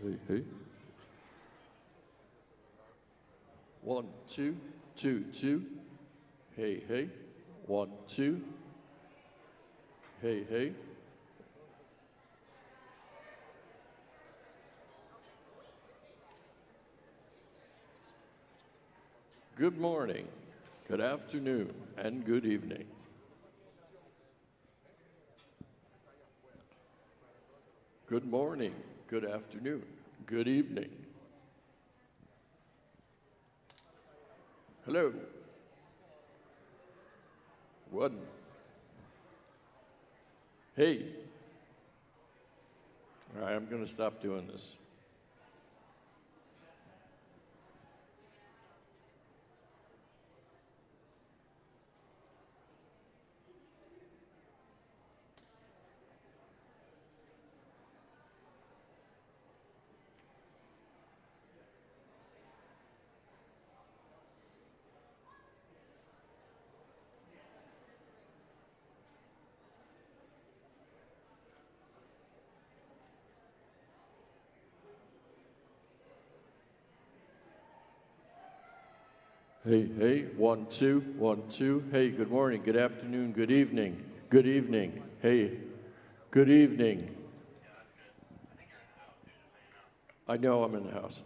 Hey, hey. 1, 2, 2, 2. Hey, hey. 1, 2. Hey, hey. Good morning, good afternoon, and good evening. Good morning, good afternoon, good evening. Hello. 1. Hey. All right, I'm going to stop doing this. Hey, hey, 1, 2, 1, 2. Hey, good morning, good afternoon, good evening, good evening. Hey, good evening. I know I'm in the house.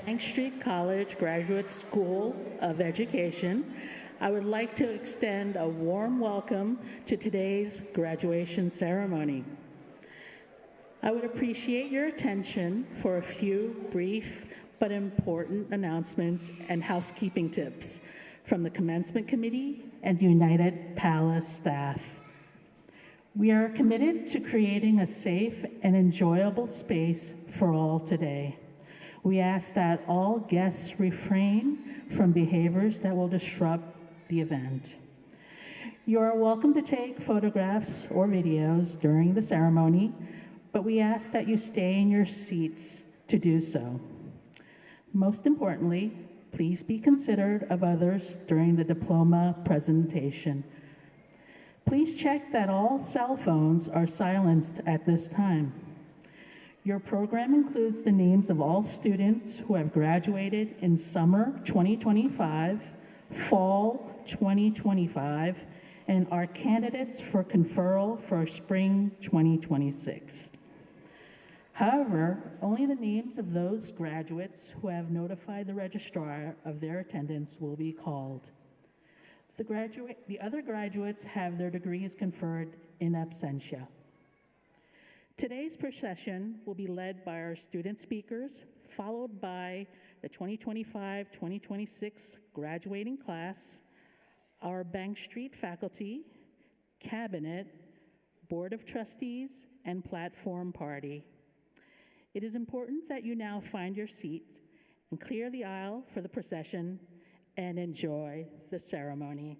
Bank Street College Graduate School of Education, I would like to extend a warm welcome to today's graduation ceremony. I would appreciate your attention for a few brief but important announcements and housekeeping tips from the Commencement Committee and United Palace staff. We are committed to creating a safe and enjoyable space for all today. We ask that all guests refrain from behaviors that will disrupt the event. You are welcome to take photographs or videos during the ceremony, but we ask that you stay in your seats to do so. Most importantly, please be considerate of others during the diploma presentation. Please check that all cell phones are silenced at this time. Your program includes the names of all students who have graduated in summer 2025, fall 2025, and are candidates for conferral for spring 2026. However, only the names of those graduates who have notified the registrar of their attendance will be called. The other graduates have their degrees conferred in absentia. Today's procession will be led by our student speakers, followed by the 2025-2026 graduating class, our Bank Street faculty, cabinet, board of trustees, and platform party. It is important that you now find your seat and clear the aisle for the procession and enjoy the ceremony.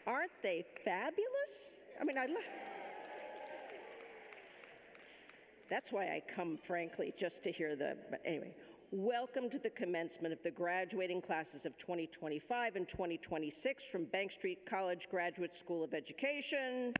Aren't they fabulous? I mean, that's why I come, frankly, just to hear but anyway. Welcome to the commencement of the graduating classes of 2025 and 2026 from Bank Street College Graduate School of Education.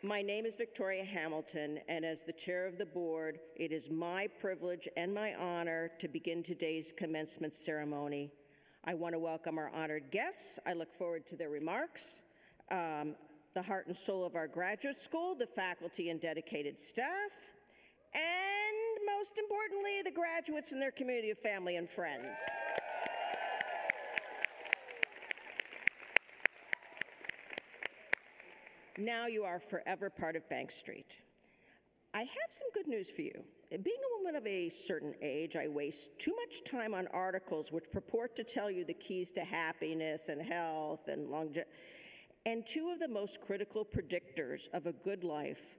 My name is Victoria Hamilton, and as the chair of the board, it is my privilege and my honor to begin today's commencement ceremony. I want to welcome our honored guests. I look forward to their remarks. The heart and soul of our graduate school, the faculty and dedicated staff, and most importantly, the graduates and their community of family and friends. Now you are forever part of Bank Street. I have some good news for you. Being a woman of a certain age, I waste too much time on articles which purport to tell you the keys to happiness and health and longevity. And two of the most critical predictors of a good life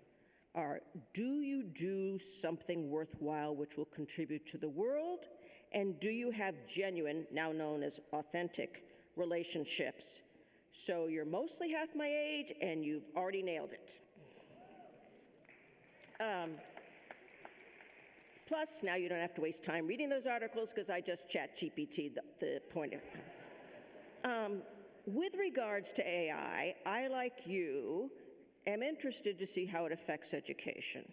are, do you do something worthwhile which will contribute to the world? And do you have genuine, now known as authentic, relationships? So you're mostly half my age, and you've already nailed it. Plus, now you don't have to waste time reading those articles because I just chat GPT the point of. With regards to AI, I, like you, am interested to see how it affects education.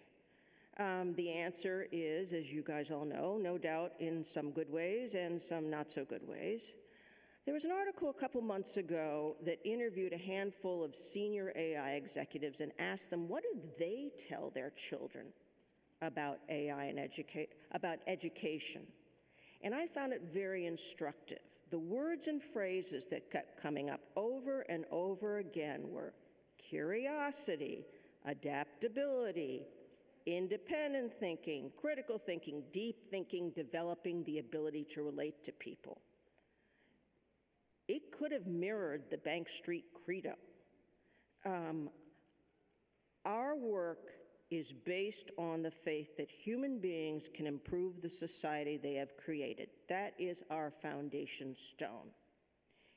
The answer is, as you guys all know, no doubt in some good ways and some not so good ways. There was an article a couple months ago that interviewed a handful of senior AI executives and asked them, what do they tell their children about AI and about education? And I found it very instructive. The words and phrases that kept coming up over and over again were curiosity, adaptability, independent thinking, critical thinking, deep thinking, developing the ability to relate to people. It could have mirrored the Bank Street credo. Our work is based on the faith that human beings can improve the society they have created. That is our foundation stone.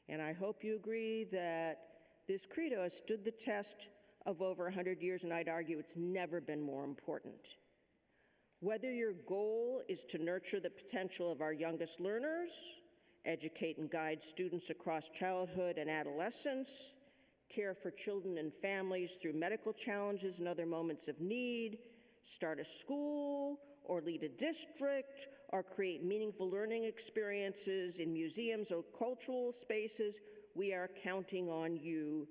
And I hope you agree that this credo has stood the test of over 100 years, and I'd argue it's never been more important. Whether your goal is to nurture the potential of our youngest learners, educate and guide students across childhood and adolescence, care for children and families through medical challenges and other moments of need, start a school, or lead a district, or create meaningful learning experiences in museums or cultural spaces, we are counting on you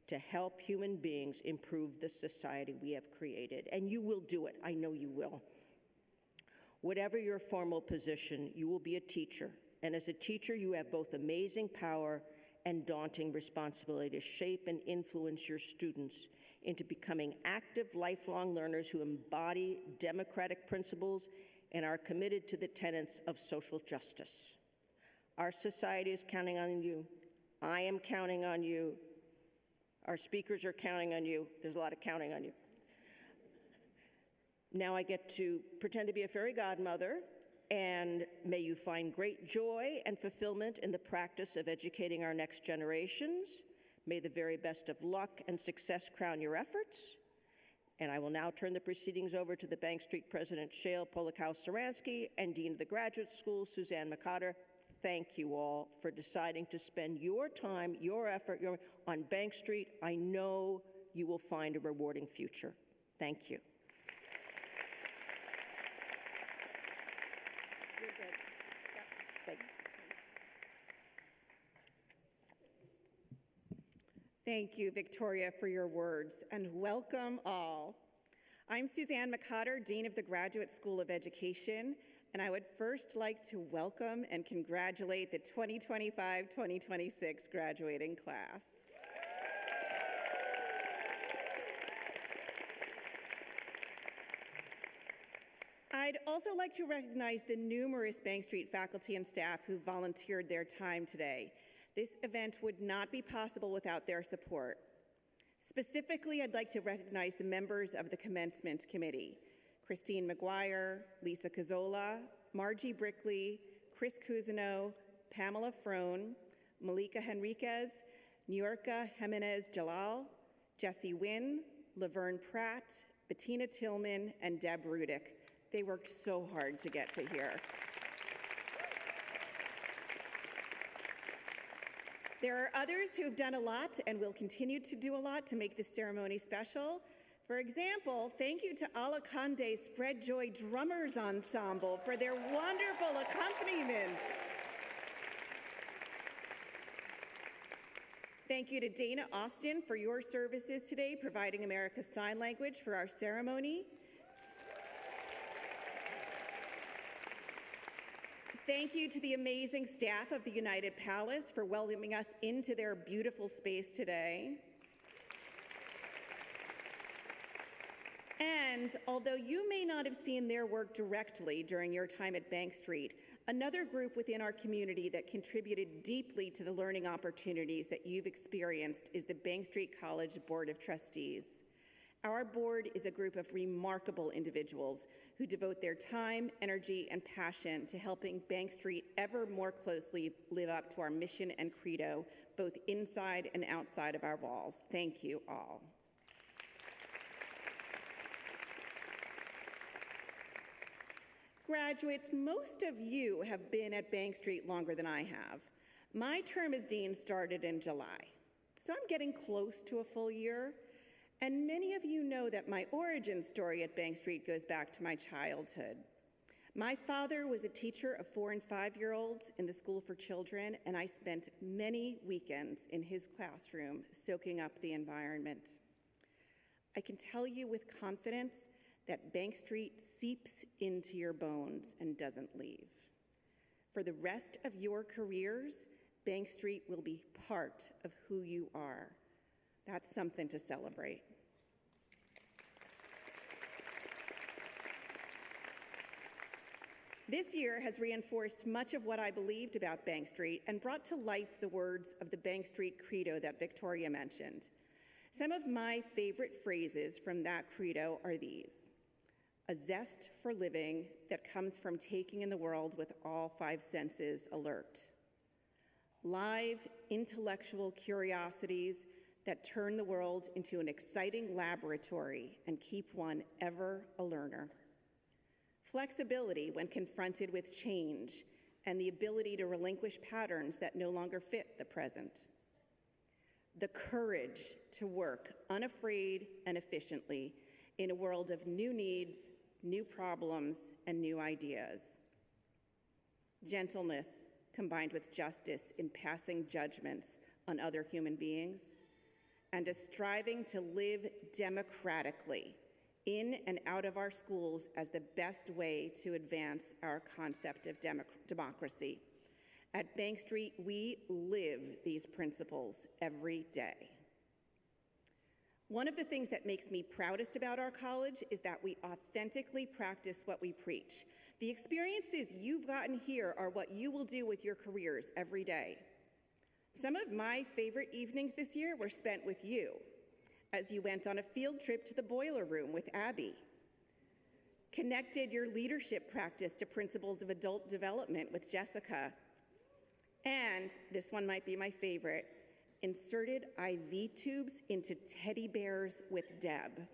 to help human beings improve the society we have created. And you will do it. I know you will. Whatever your formal position, you will be a teacher. And as a teacher, you have both amazing power and daunting responsibility to shape and influence your students into becoming active, lifelong learners who embody democratic principles and are committed to the tenets of social justice. Our society is counting on you. I am counting on you. Our speakers are counting on you. There's a lot of counting on you. Now I get to pretend to be a fairy godmother. And may you find great joy and fulfillment in the practice of educating our next generations. May the very best of luck and success crown your efforts. And I will now turn the proceedings over to the Bank Street President, Shale Polakhouse-Saransky, and Dean of the Graduate School, Suzanne McCotter. Thank you all for deciding to spend your time, your effort on Bank Street. I know you will find a rewarding future. Thank you. Thanks. Thank you, Victoria, for your words, and welcome all. I'm Suzanne McCotter, Dean of the Graduate School of Education, and I would first like to welcome and congratulate the 2025-2026 graduating class. I'd also like to recognize the numerous Bank Street faculty and staff who volunteered their time today. This event would not be possible without their support. Specifically, I'd like to recognize the members of the Commencement Committee, Christine McGuire, Lisa Cazzola, Margie Brickley, Chris Cousineau, Pamela Frone, Malika Henriquez, Niorka Jimenez Jalal, Jesse Wynn, Laverne Pratt, Bettina Tillman, and Deb Rudick. They worked so hard to get to here. There are others who have done a lot and will continue to do a lot to make this ceremony special. For example, thank you to Alacande Spread Joy Drummers Ensemble for their wonderful accompaniments. Thank you to Dana Austin for your services today, providing America's Sign Language for our ceremony. Thank you to the amazing staff of the United Palace for welcoming us into their beautiful space today. And although you may not have seen their work directly during your time at Bank Street, another group within our community that contributed deeply to the learning opportunities that you've experienced is the Bank Street College Board of Trustees. Our board is a group of remarkable individuals who devote their time, energy, and passion to helping Bank Street ever more closely live up to our mission and credo, both inside and outside of our walls. Thank you all. Graduates, most of you have been at Bank Street longer than I have. My term as dean started in July, so I'm getting close to a full year. And many of you know that my origin story at Bank Street goes back to my childhood. My father was a teacher of 4- and 5-year-olds in the School for Children, and I spent many weekends in his classroom soaking up the environment. I can tell you with confidence that Bank Street seeps into your bones and doesn't leave. For the rest of your careers, Bank Street will be part of who you are. That's something to celebrate. This year has reinforced much of what I believed about Bank Street and brought to life the words of the Bank Street credo that Victoria mentioned. Some of my favorite phrases from that credo are these: a zest for living that comes from taking in the world with all 5 senses alert. Live intellectual curiosities that turn the world into an exciting laboratory and keep one ever a learner. Flexibility when confronted with change and the ability to relinquish patterns that no longer fit the present. The courage to work unafraid and efficiently in a world of new needs, new problems, and new ideas. Gentleness combined with justice in passing judgments on other human beings, and a striving to live democratically in and out of our schools as the best way to advance our concept of democracy. At Bank Street, we live these principles every day. One of the things that makes me proudest about our college is that we authentically practice what we preach. The experiences you've gotten here are what you will do with your careers every day. Some of my favorite evenings this year were spent with you as you went on a field trip to the boiler room with Abby, connected your leadership practice to principles of adult development with Jessica, and this one might be my favorite, inserted IV tubes into teddy bears with Deb.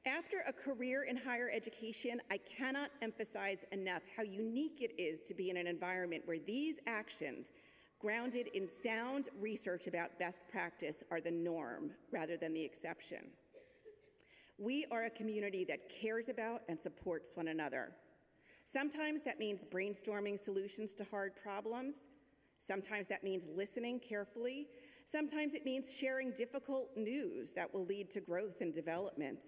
After a career in higher education, I cannot emphasize enough how unique it is to be in an environment where these actions, grounded in sound research about best practice, are the norm rather than the exception. We are a community that cares about and supports one another. Sometimes that means brainstorming solutions to hard problems. Sometimes that means listening carefully. Sometimes it means sharing difficult news that will lead to growth and development.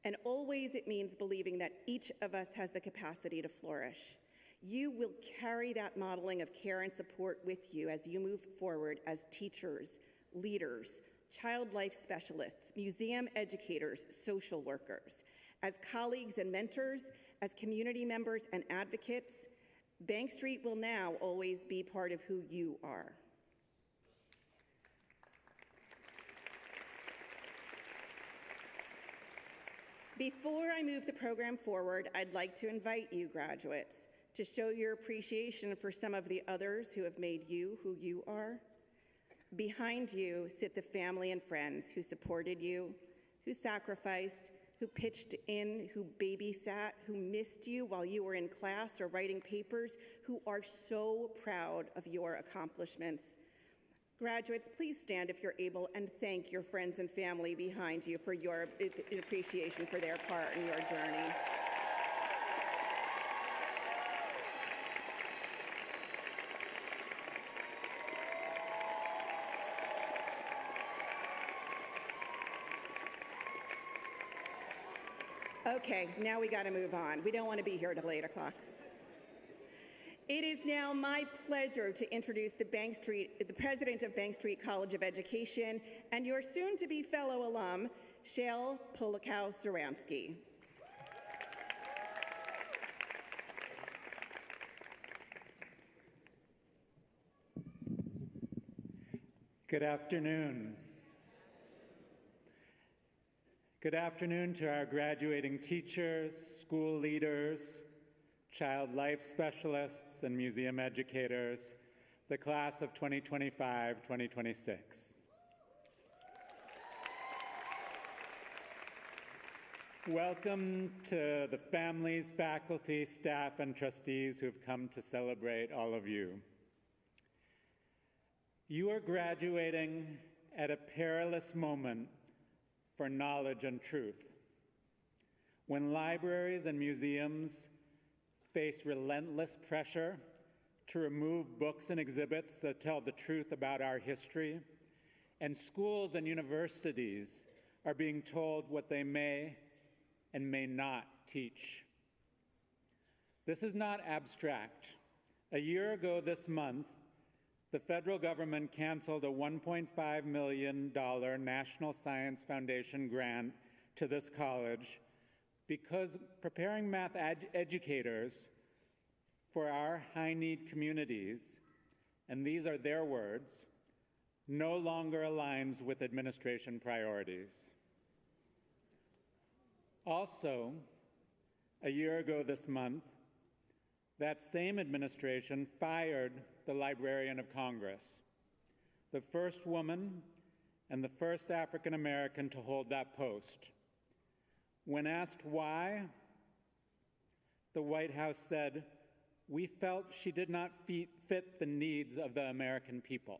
And always it means believing that each of us has the capacity to flourish. You will carry that modeling of care and support with you as you move forward as teachers, leaders, child life specialists, museum educators, social workers, as colleagues and mentors, as community members and advocates. Bank Street will now always be part of who you are. Before I move the program forward, I'd like to invite you, graduates, to show your appreciation for some of the others who have made you who you are. Behind you sit the family and friends who supported you, who sacrificed, who pitched in, who babysat, who missed you while you were in class or writing papers, who are so proud of your accomplishments. Graduates, please stand if you're able and thank your friends and family behind you for your appreciation for their part in your journey. Okay, now we got to move on. We don't want to be here till 8 o'clock. It is now my pleasure to introduce the president of Bank Street College of Education and your soon-to-be fellow alum, Shale Polikow-Saransky. Good afternoon. Good afternoon to our graduating teachers, school leaders, child life specialists, and museum educators, the class of 2025-2026. Welcome to the families, faculty, staff, and trustees who have come to celebrate all of you. You are graduating at a perilous moment for knowledge and truth. When libraries and museums face relentless pressure to remove books and exhibits that tell the truth about our history, and schools and universities are being told what they may and may not teach. This is not abstract. A year ago this month, the federal government canceled a $1.5 million National Science Foundation grant to this college because preparing math educators for our high-need communities, and these are their words, no longer aligns with administration priorities. Also, a year ago this month, that same administration fired the Librarian of Congress, the first woman and the first African American to hold that post. When asked why, the White House said, "We felt she did not fit the needs of the American people."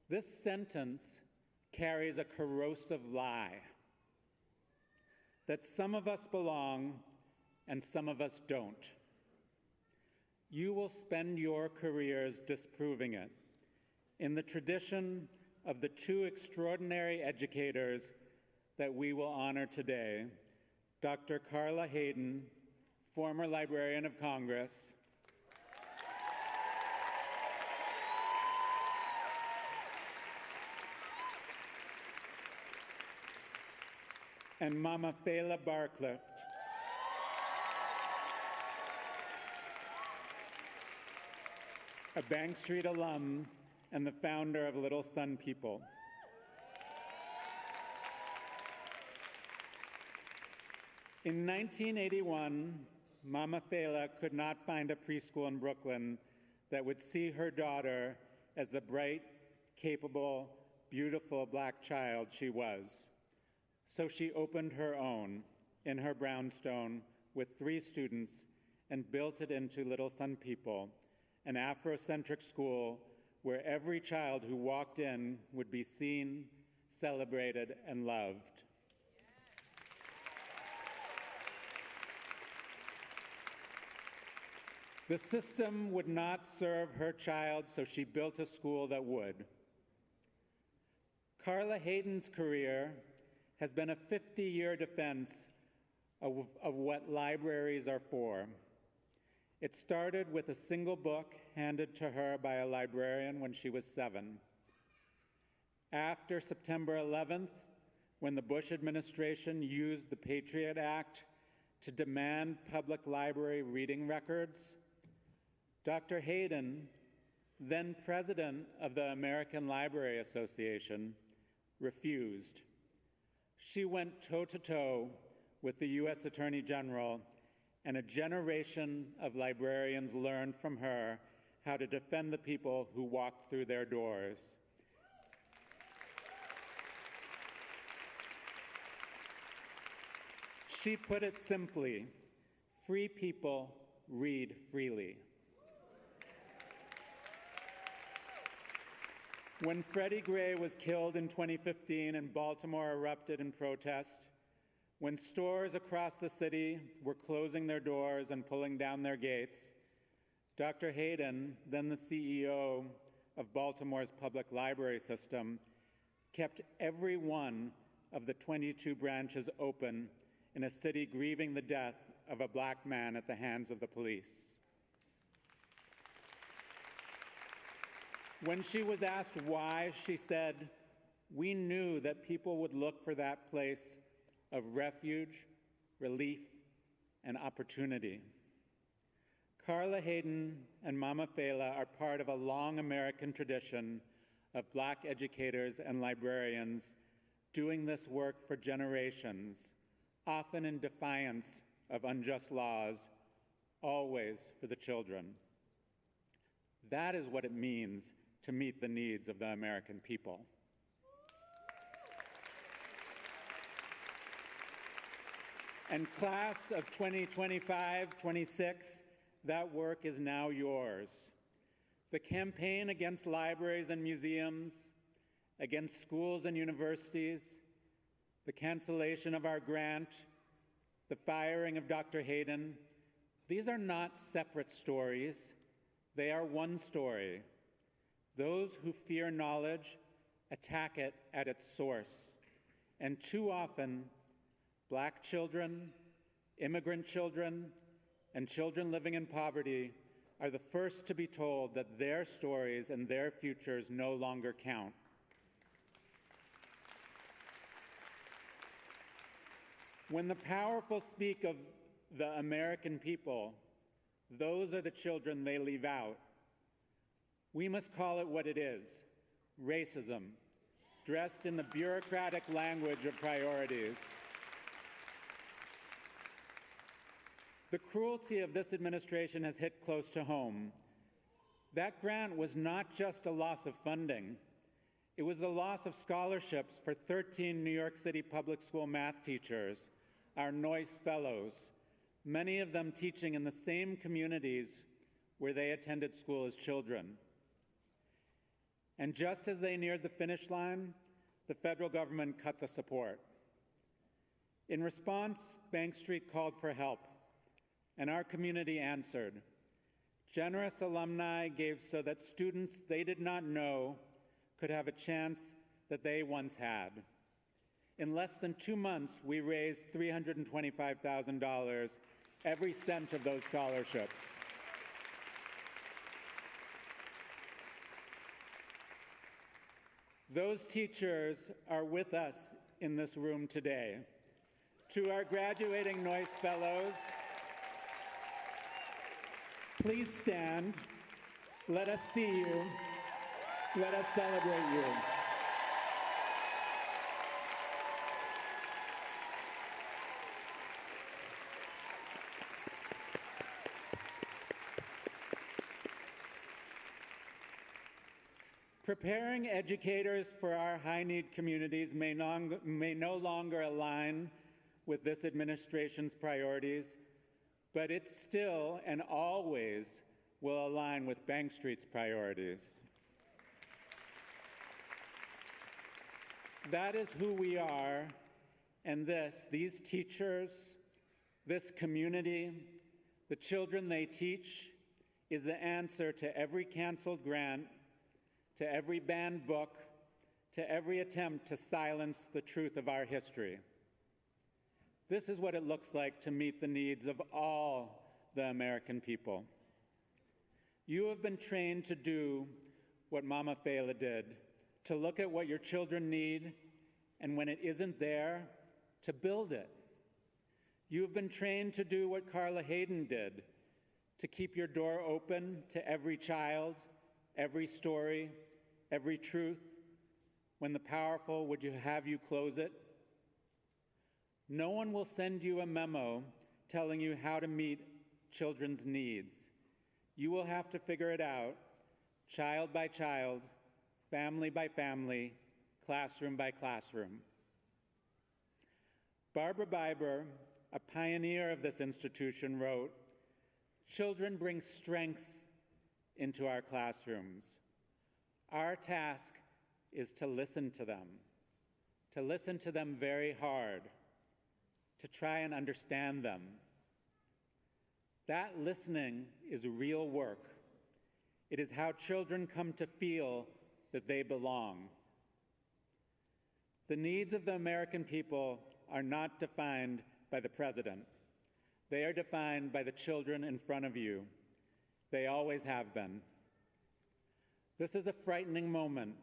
This sentence carries a corrosive lie that some of us belong and some of us don't. You will spend your careers disproving it in the tradition of the two extraordinary educators that we will honor today, Dr. Carla Hayden, former Librarian of Congress, and Mama Fela Barclift, a Bank Street alum and the founder of Little Sun People. In 1981, Mama Fela could not find a preschool in Brooklyn that would see her daughter as the bright, capable, beautiful Black child she was. So she opened her own in her brownstone with 3 students and built it into Little Sun People, an Afrocentric school where every child who walked in would be seen, celebrated, and loved. The system would not serve her child, so she built a school that would. Carla Hayden's career has been a 50-year defense of what libraries are for. It started with a single book handed to her by a librarian when she was 7. After September 11th, when the Bush administration used the Patriot Act to demand public library reading records, Dr. Hayden, then president of the American Library Association, refused. She went toe-to-toe with the U.S. Attorney General and a generation of librarians learned from her how to defend the people who walked through their doors. She put it simply, free people read freely. When Freddie Gray was killed in 2015 and Baltimore erupted in protest, when stores across the city were closing their doors and pulling down their gates, Dr. Hayden, then the CEO of Baltimore's public library system, kept every one of the 22 branches open in a city grieving the death of a black man at the hands of the police. When she was asked why, she said, "We knew that people would look for that place of refuge, relief, and opportunity." Carla Hayden and Mama Fela are part of a long American tradition of Black educators and librarians doing this work for generations, often in defiance of unjust laws, always for the children. That is what it means to meet the needs of the American people. And class of 2025-26, that work is now yours. The campaign against libraries and museums, against schools and universities, the cancellation of our grant, the firing of Dr. Hayden, these are not separate stories. They are one story. Those who fear knowledge attack it at its source. And too often, Black children, immigrant children, and children living in poverty are the first to be told that their stories and their futures no longer count. When the powerful speak of the American people, those are the children they leave out. We must call it what it is, racism, dressed in the bureaucratic language of priorities. The cruelty of this administration has hit close to home. That grant was not just a loss of funding. It was the loss of scholarships for 13 New York City public school math teachers, our Noyce Fellows, many of them teaching in the same communities where they attended school as children. And just as they neared the finish line, the federal government cut the support. In response, Bank Street called for help, and our community answered. Generous alumni gave so that students they did not know could have a chance that they once had. In less than 2 months, we raised $325,000, every cent of those scholarships. Those teachers are with us in this room today. To our graduating Noyce Fellows, please stand. Let us see you. Let us celebrate you. Preparing educators for our high-need communities may no longer align with this administration's priorities, but it still and always will align with Bank Street's priorities. That is who we are, and these teachers, this community, the children they teach, is the answer to every canceled grant, to every banned book, to every attempt to silence the truth of our history. This is what it looks like to meet the needs of all the American people. You have been trained to do what Mama Fela did, to look at what your children need, and when it isn't there, to build it. You have been trained to do what Carla Hayden did, to keep your door open to every child, every story, every truth. When the powerful would have you close it? No one will send you a memo telling you how to meet children's needs. You will have to figure it out, child by child, family by family, classroom by classroom. Barbara Biber, a pioneer of this institution, wrote, "Children bring strengths into our classrooms. Our task is to listen to them very hard, to try and understand them. That listening is real work. It is how children come to feel that they belong. The needs of the American people are not defined by the president. They are defined by the children in front of you. They always have been. This is a frightening moment.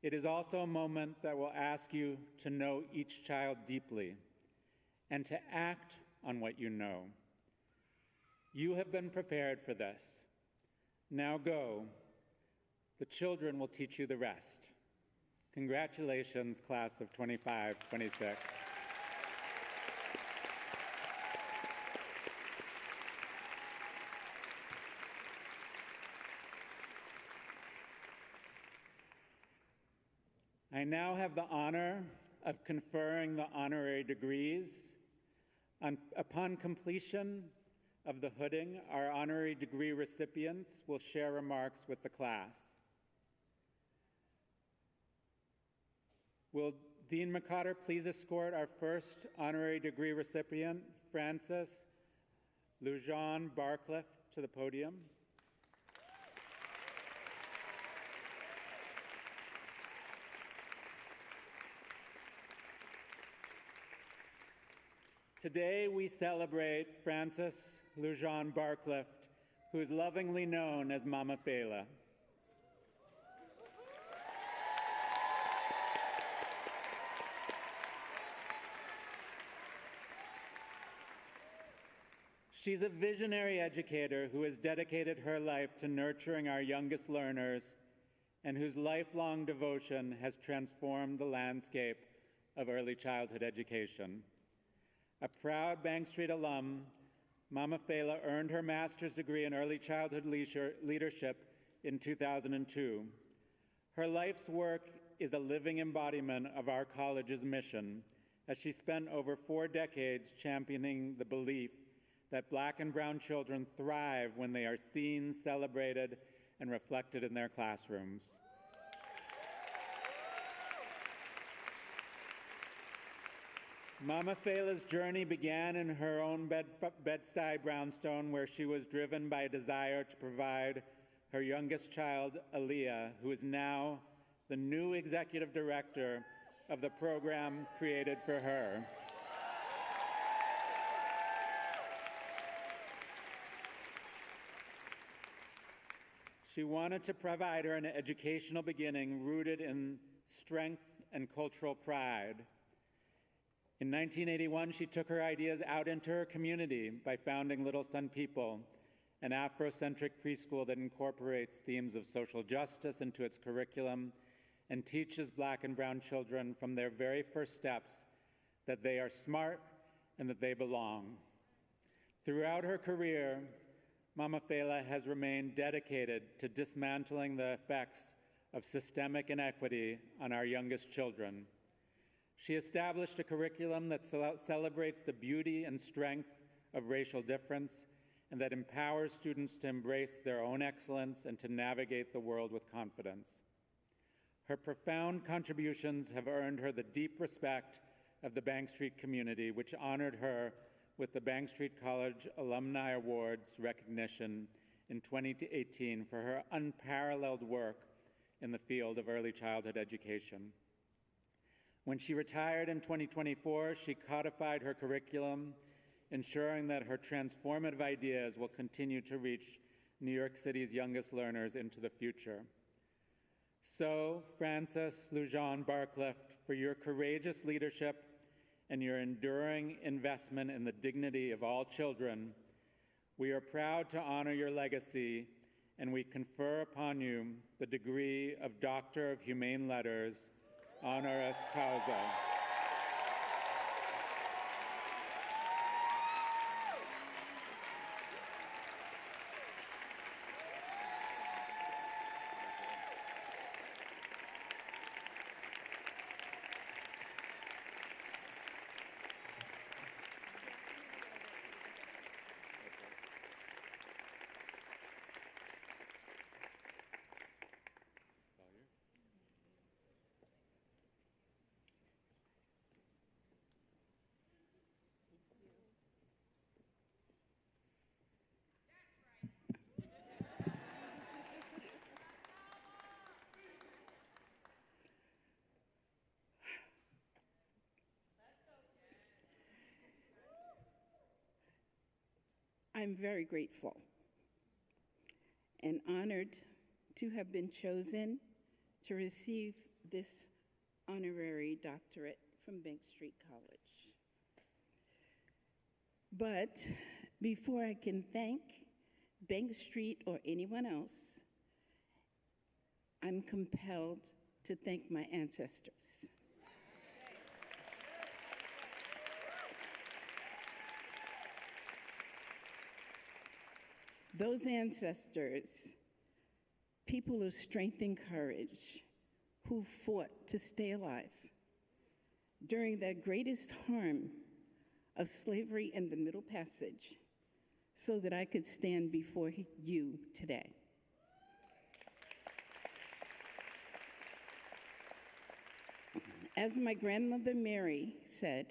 It is also a moment that will ask you to know each child deeply and to act on what you know. You have been prepared for this. Now go. The children will teach you the rest. Congratulations, class of 25-26. I now have the honor of conferring the honorary degrees. Upon completion of the hooding, our honorary degree recipients will share remarks with the class. Will Dean McCotter please escort our first honorary degree recipient, Frances Lujan Barcliffe, to the podium? Today we celebrate Frances Lujan Barcliffe, who is lovingly known as Mama Fela. She's a visionary educator who has dedicated her life to nurturing our youngest learners and whose lifelong devotion has transformed the landscape of early childhood education. A proud Bank Street alum, Mama Fela earned her master's degree in early childhood leadership in 2002. Her life's work is a living embodiment of our college's mission, as she spent over 4 decades championing the belief that Black and brown children thrive when they are seen, celebrated, and reflected in their classrooms. Mama Fela's journey began in her own Bed-Stuy brownstone, where she was driven by a desire to provide her youngest child, Aaliyah, who is now the new executive director of the program created for her. She wanted to provide her an educational beginning rooted in strength and cultural pride. In 1981, she took her ideas out into her community by founding Little Sun People, an Afrocentric preschool that incorporates themes of social justice into its curriculum and teaches Black and brown children from their very first steps that they are smart and that they belong. Throughout her career, Mama Fela has remained dedicated to dismantling the effects of systemic inequity on our youngest children. She established a curriculum that celebrates the beauty and strength of racial difference and that empowers students to embrace their own excellence and to navigate the world with confidence. Her profound contributions have earned her the deep respect of the Bank Street community, which honored her with the Bank Street College Alumni Awards recognition in 2018 for her unparalleled work in the field of early childhood education. When she retired in 2024, she codified her curriculum, ensuring that her transformative ideas will continue to reach New York City's youngest learners into the future. So, Frances Lujan Barcliffe, for your courageous leadership and your enduring investment in the dignity of all children, we are proud to honor your legacy, and we confer upon you the degree of Doctor of Humane Letters, honoris causa. I'm very grateful and honored to have been chosen to receive this honorary doctorate from Bank Street College. But before I can thank Bank Street or anyone else, I'm compelled to thank my ancestors. Those ancestors, people of strength and courage, who fought to stay alive during the greatest harm of slavery and the Middle Passage so that I could stand before you today. As my grandmother Mary said,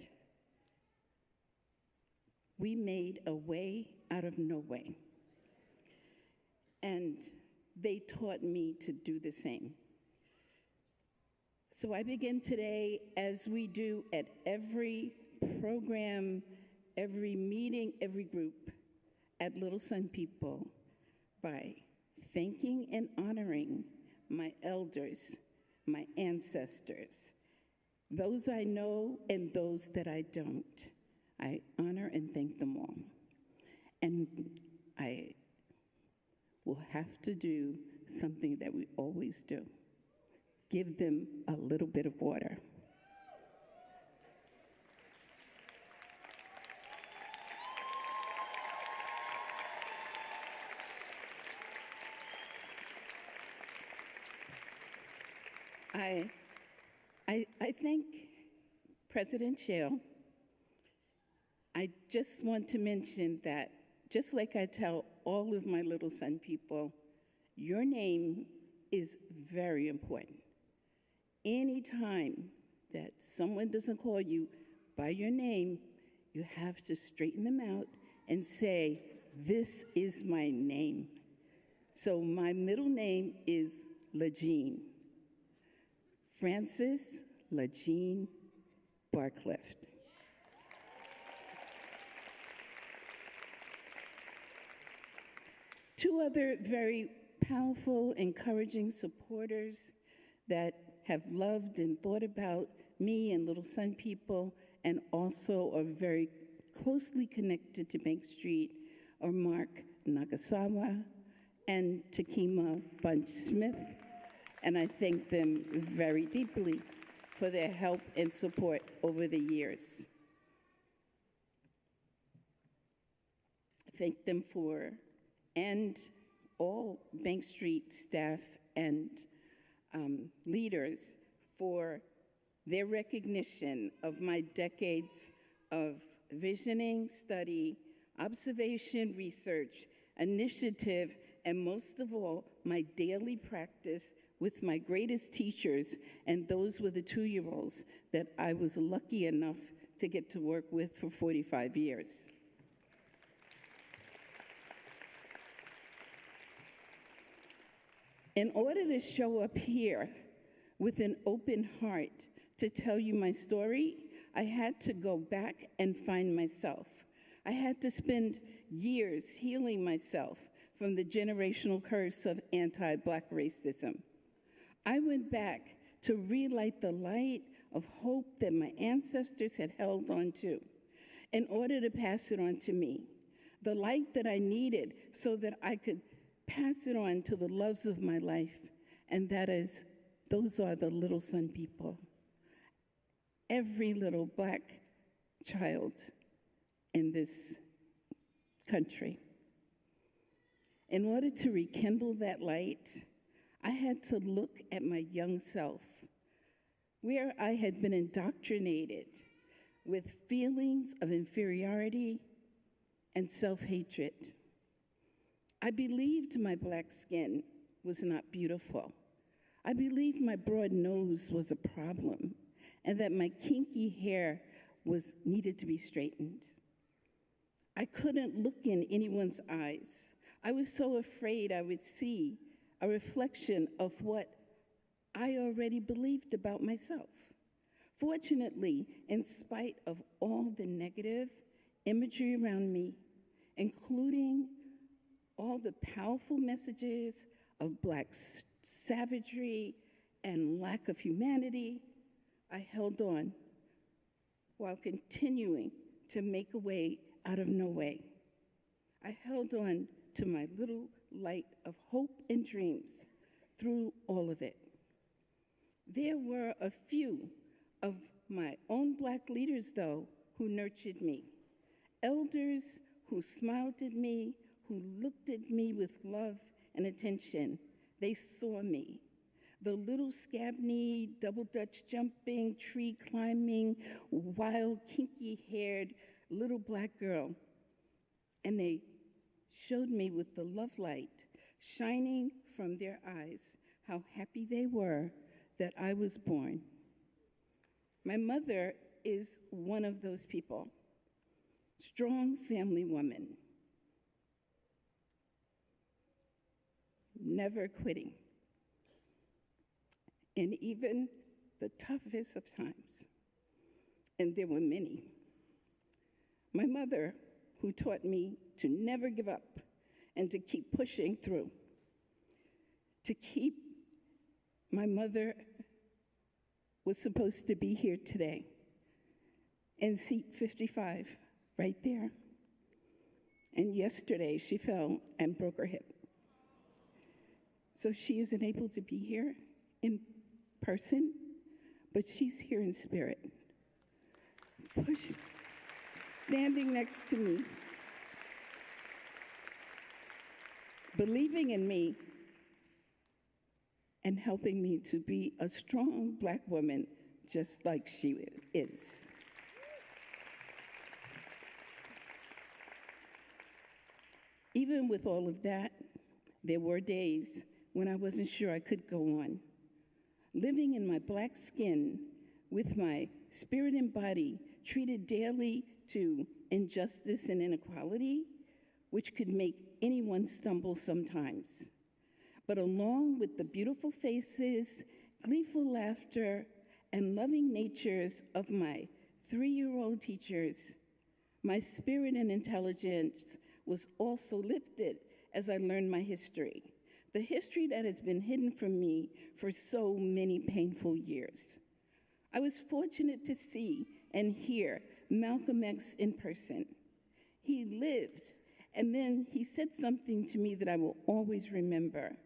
we made a way out of no way. And they taught me to do the same. So I begin today, as we do at every program, every meeting, every group at Little Sun People, by thanking and honoring my elders, my ancestors, those I know and those that I don't. I honor and thank them all. And I will have to do something that we always do. Give them a little bit of water. I thank President Shale. I just want to mention that, just like I tell all of my Little Sun people, your name is very important. Anytime that someone doesn't call you by your name, you have to straighten them out and say, this is my name. So my middle name is LaJean. Frances LaJean Barcliff. Two other very powerful, encouraging supporters that have loved and thought about me and Little Sun people, and also are very closely connected to Bank Street, are Mark Nagasawa and Takima Bunch-Smith, and I thank them very deeply for their help and support over the years. I thank them for, and all Bank Street staff and leaders for their recognition of my decades of visioning, study, observation, research, initiative, and most of all, my daily practice with my greatest teachers, and those were the 2-year-olds that I was lucky enough to get to work with for 45 years. In order to show up here with an open heart to tell you my story, I had to go back and find myself. I had to spend years healing myself from the generational curse of anti-Black racism. I went back to relight the light of hope that my ancestors had held on to in order to pass it on to me, the light that I needed so that I could pass it on to the loves of my life, and that is, those are the Little Sun people. Every little Black child in this country. In order to rekindle that light, I had to look at my young self, where I had been indoctrinated with feelings of inferiority and self-hatred. I believed my Black skin was not beautiful. I believed my broad nose was a problem, and that my kinky hair needed to be straightened. I couldn't look in anyone's eyes. I was so afraid I would see a reflection of what I already believed about myself. Fortunately, in spite of all the negative imagery around me, including all the powerful messages of Black savagery and lack of humanity, I held on while continuing to make a way out of no way. I held on to my little light of hope and dreams through all of it. There were a few of my own Black leaders, though, who nurtured me. Elders who smiled at me, who looked at me with love and attention. They saw me, the little scab-kneed, double Dutch jumping, tree climbing, wild, kinky-haired little Black girl. And they showed me with the love light shining from their eyes how happy they were that I was born. My mother is one of those people. Strong family woman, never quitting, in even the toughest of times, and there were many. My mother, who taught me to never give up and to keep pushing through, my mother was supposed to be here today in seat 55, right there. And yesterday she fell and broke her hip. So she isn't able to be here in person, but she's here in spirit. Standing next to me, believing in me, and helping me to be a strong Black woman just like she is. Even with all of that, there were days when I wasn't sure I could go on. Living in my Black skin with my spirit and body treated daily to injustice and inequality, which could make anyone stumble sometimes. But along with the beautiful faces, gleeful laughter, and loving natures of my 3-year-old teachers, my spirit and intelligence was also lifted as I learned my history, the history that has been hidden from me for so many painful years. I was fortunate to see and hear Malcolm X in person. He lived, and then he said something to me that I will always remember.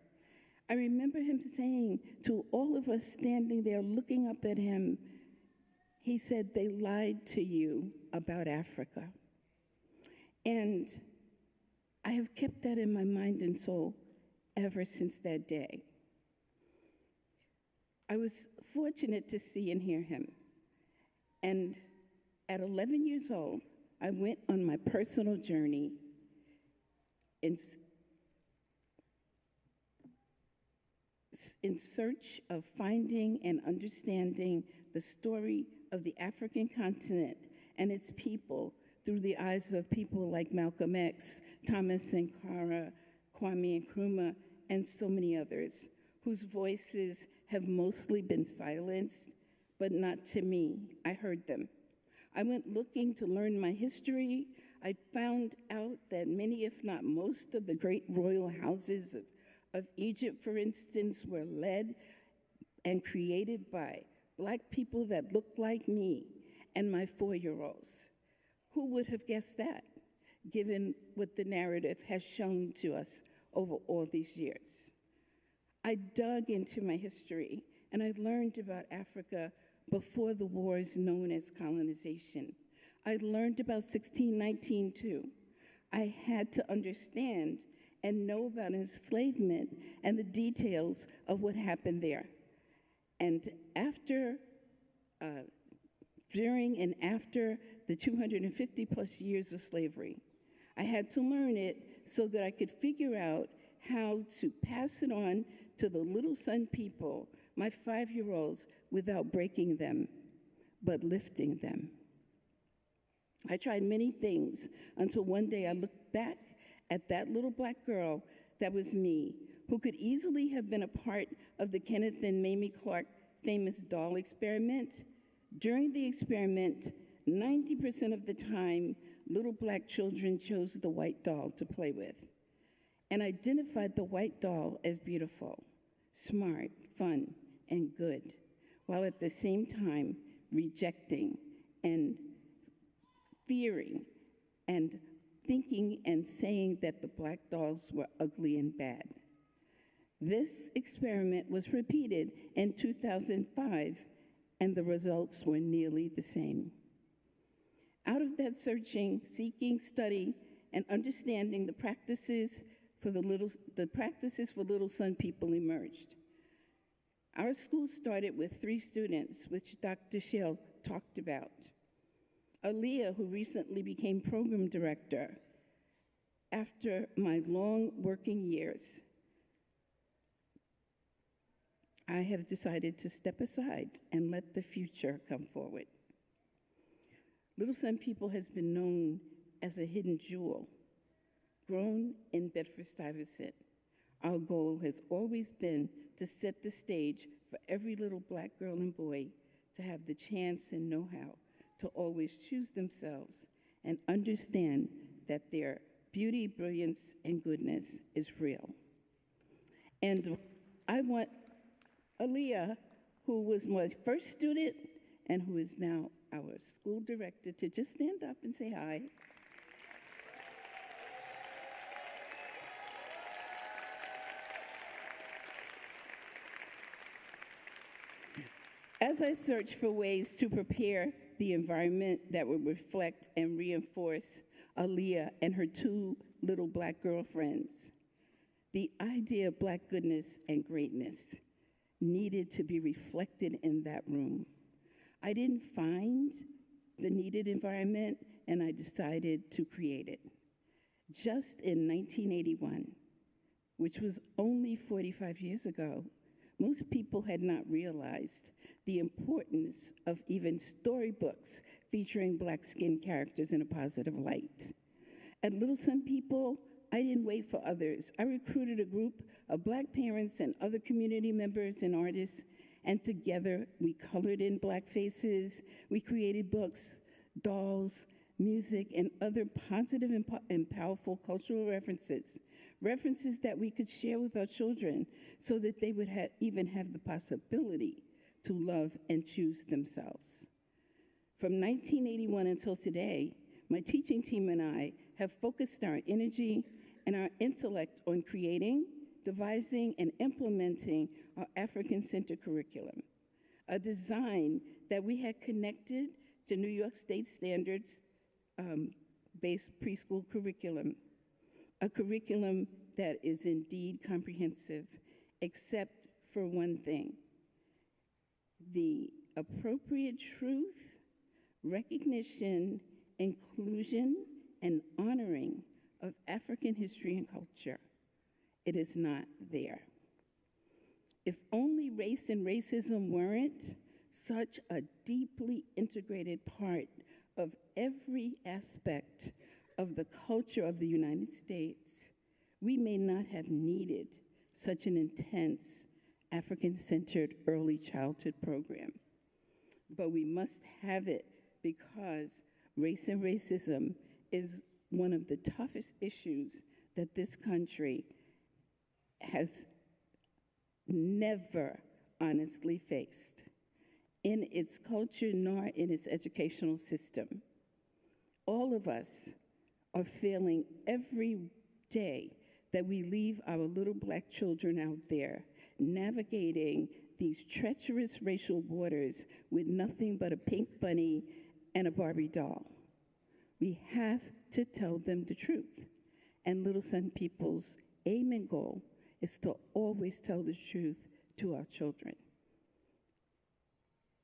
I remember him saying to all of us standing there looking up at him, he said, "They lied to you about Africa." And I have kept that in my mind and soul ever since that day. I was fortunate to see and hear him. And at 11 years old, I went on my personal journey in search of finding and understanding the story of the African continent and its people through the eyes of people like Malcolm X, Thomas Sankara, Kwame Nkrumah, and so many others, whose voices have mostly been silenced, but not to me. I heard them. I went looking to learn my history. I found out that many, if not most, of the great royal houses of Egypt, for instance, were led and created by Black people that looked like me and my 4-year-olds. Who would have guessed that, given what the narrative has shown to us over all these years? I dug into my history, and I learned about Africa before the wars known as colonization. I learned about 1619 too. I had to understand and know about enslavement and the details of what happened there. And during and after the 250 plus years of slavery, I had to learn it so that I could figure out how to pass it on to the little son people, my 5-year-olds, without breaking them, but lifting them. I tried many things until one day I looked back at that little Black girl that was me, who could easily have been a part of the Kenneth and Mamie Clark famous doll experiment. During the experiment, 90% of the time, little black children chose the white doll to play with and identified the white doll as beautiful, smart, fun, and good, while at the same time rejecting and fearing and thinking and saying that the black dolls were ugly and bad. This experiment was repeated in 2005, and the results were nearly the same. Out of that searching, seeking, study, and understanding, the practices for little Sun people emerged. Our school started with 3 students, which Dr. Shell talked about. Aaliyah, who recently became program director. After my long working years, I have decided to step aside and let the future come forward. Little Sun People has been known as a hidden jewel, grown in Bedford-Stuyvesant. Our goal has always been to set the stage for every little black girl and boy to have the chance and know-how to always choose themselves and understand that their beauty, brilliance, and goodness is real. And I want Aaliyah, who was my first student and who is now our school director, to just stand up and say hi. As I search for ways to prepare the environment that would reflect and reinforce Aaliyah and her 2 little black girlfriends, the idea of black goodness and greatness needed to be reflected in that room. I didn't find the needed environment, and I decided to create it. Just in 1981, which was only 45 years ago, most people had not realized the importance of even storybooks featuring black-skinned characters in a positive light. At Little Sun People, I didn't wait for others. I recruited a group of black parents and other community members and artists, and together we colored in black faces, we created books, dolls, music, and other positive and powerful cultural references that we could share with our children so that they would even have the possibility to love and choose themselves. From 1981 until today, my teaching team and I have focused our energy and our intellect on creating, devising, and implementing our African-centered curriculum, a design that we had connected to New York State standards based preschool curriculum, a curriculum that is indeed comprehensive, except for one thing: the appropriate truth, recognition, inclusion, and honoring of African history and culture. It is not there. If only race and racism weren't such a deeply integrated part of every aspect of the culture of the United States, we may not have needed such an intense African-centered early childhood program. But we must have it because race and racism is one of the toughest issues that this country has never honestly faced in its culture nor in its educational system. All of us are feeling every day that we leave our little black children out there navigating these treacherous racial waters with nothing but a pink bunny and a Barbie doll. We have to tell them the truth. And Little Sun People's aim and goal is to always tell the truth to our children.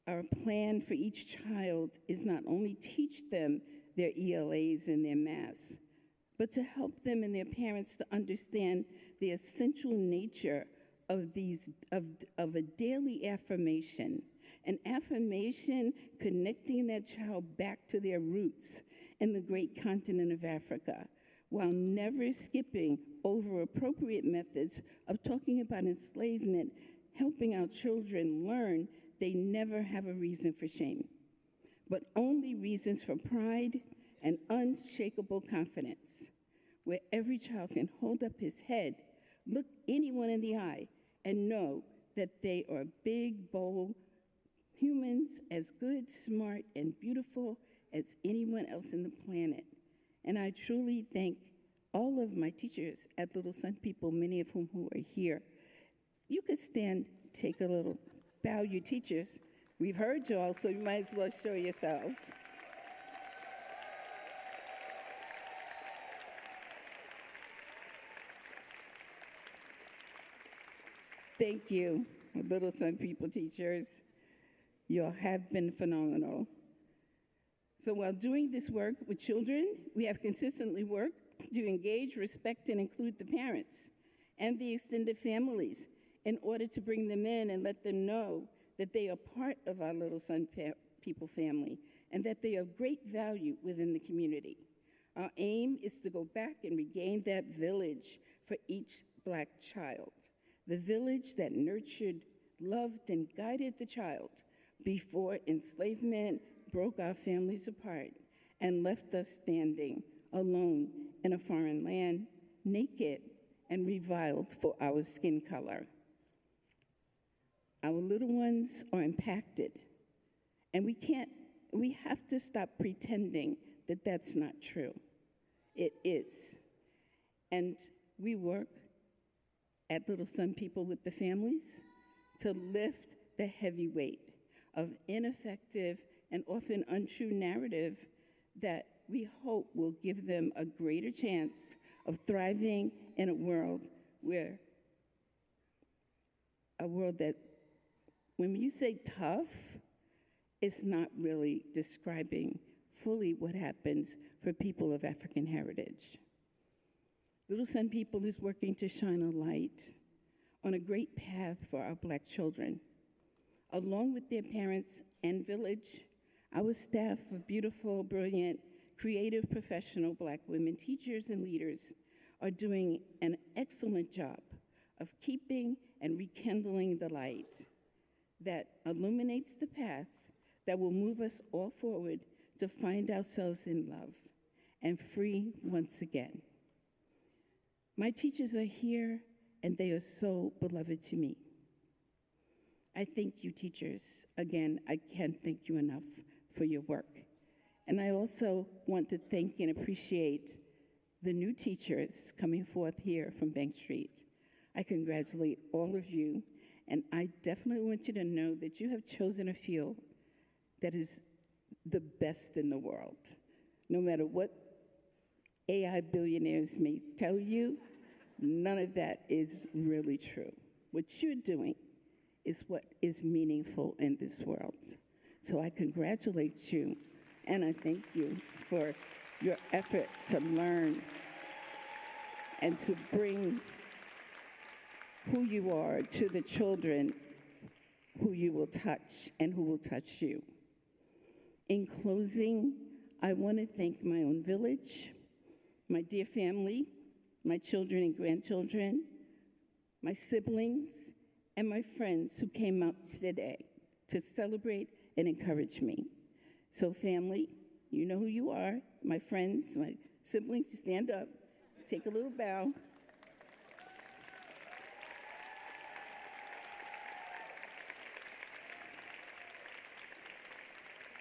Our plan for each child is not only teach them their ELAs and their maths, but to help them and their parents to understand the essential nature of a daily affirmation, an affirmation connecting that child back to their roots in the great continent of Africa, while never skipping over appropriate methods of talking about enslavement, helping our children learn they never have a reason for shame, but only reasons for pride and unshakable confidence, where every child can hold up his head, look anyone in the eye, and know that they are big, bold humans, as good, smart, and beautiful as anyone else on the planet. And I truly thank all of my teachers at Little Sun People, many of whom who are here. You could stand, take a little bow, you teachers. We've heard you all, so you might as well show yourselves. Thank you, Little Sun People teachers. You all have been phenomenal. So while doing this work with children, we have consistently worked to engage, respect, and include the parents and the extended families in order to bring them in and let them know that they are part of our Little Sun People family and that they are of great value within the community. Our aim is to go back and regain that village for each Black child, the village that nurtured, loved, and guided the child before enslavement broke our families apart and left us standing alone in a foreign land, naked and reviled for our skin color. Our little ones are impacted, and we have to stop pretending that that's not true. It is. And we work at Little Sun People with the families to lift the heavy weight of ineffective and often untrue narrative that we hope will give them a greater chance of thriving in a world that, when you say tough, it's not really describing fully what happens for people of African heritage. Little Sun People is working to shine a light on a great path for our Black children. Along with their parents and village, our staff of beautiful, brilliant, creative, professional Black women teachers and leaders are doing an excellent job of keeping and rekindling the light that illuminates the path that will move us all forward to find ourselves in love and free once again. My teachers are here, and they are so beloved to me. I thank you, teachers. Again, I can't thank you enough for your work. And I also want to thank and appreciate the new teachers coming forth here from Bank Street. I congratulate all of you, and I definitely want you to know that you have chosen a field that is the best in the world. No matter what AI billionaires may tell you, none of that is really true. What you're doing is what is meaningful in this world. So I congratulate you, and I thank you for your effort to learn and to bring who you are to the children who you will touch and who will touch you. In closing, I want to thank my own village, my dear family, my children and grandchildren, my siblings, and my friends who came out today to celebrate and encourage me. So family, you know who you are. My friends, my siblings, you stand up, take a little bow.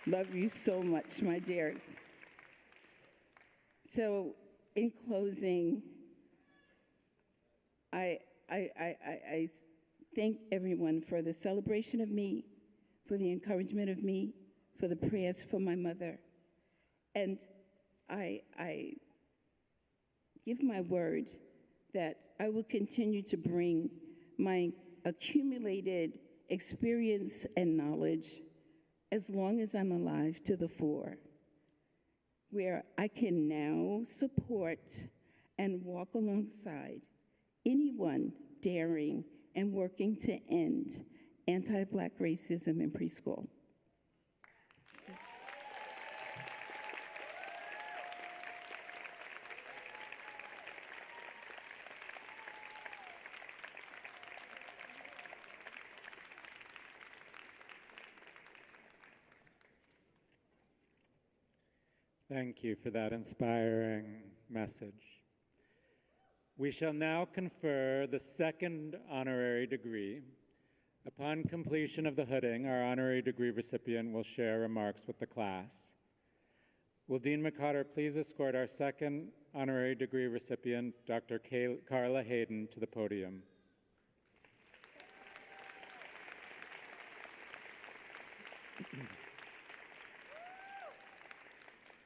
Love you so much, my dears. So in closing, I thank everyone for the celebration of me, for the encouragement of me, for the prayers for my mother. And I give my word that I will continue to bring my accumulated experience and knowledge as long as I'm alive to the fore, where I can now support and walk alongside anyone daring and working to end anti-Black racism in preschool. Thank you for that inspiring message. We shall now confer the second honorary degree. Upon completion of the hooding, our honorary degree recipient will share remarks with the class. Will Dean McCotter please escort our second honorary degree recipient, Dr. Carla Hayden, to the podium.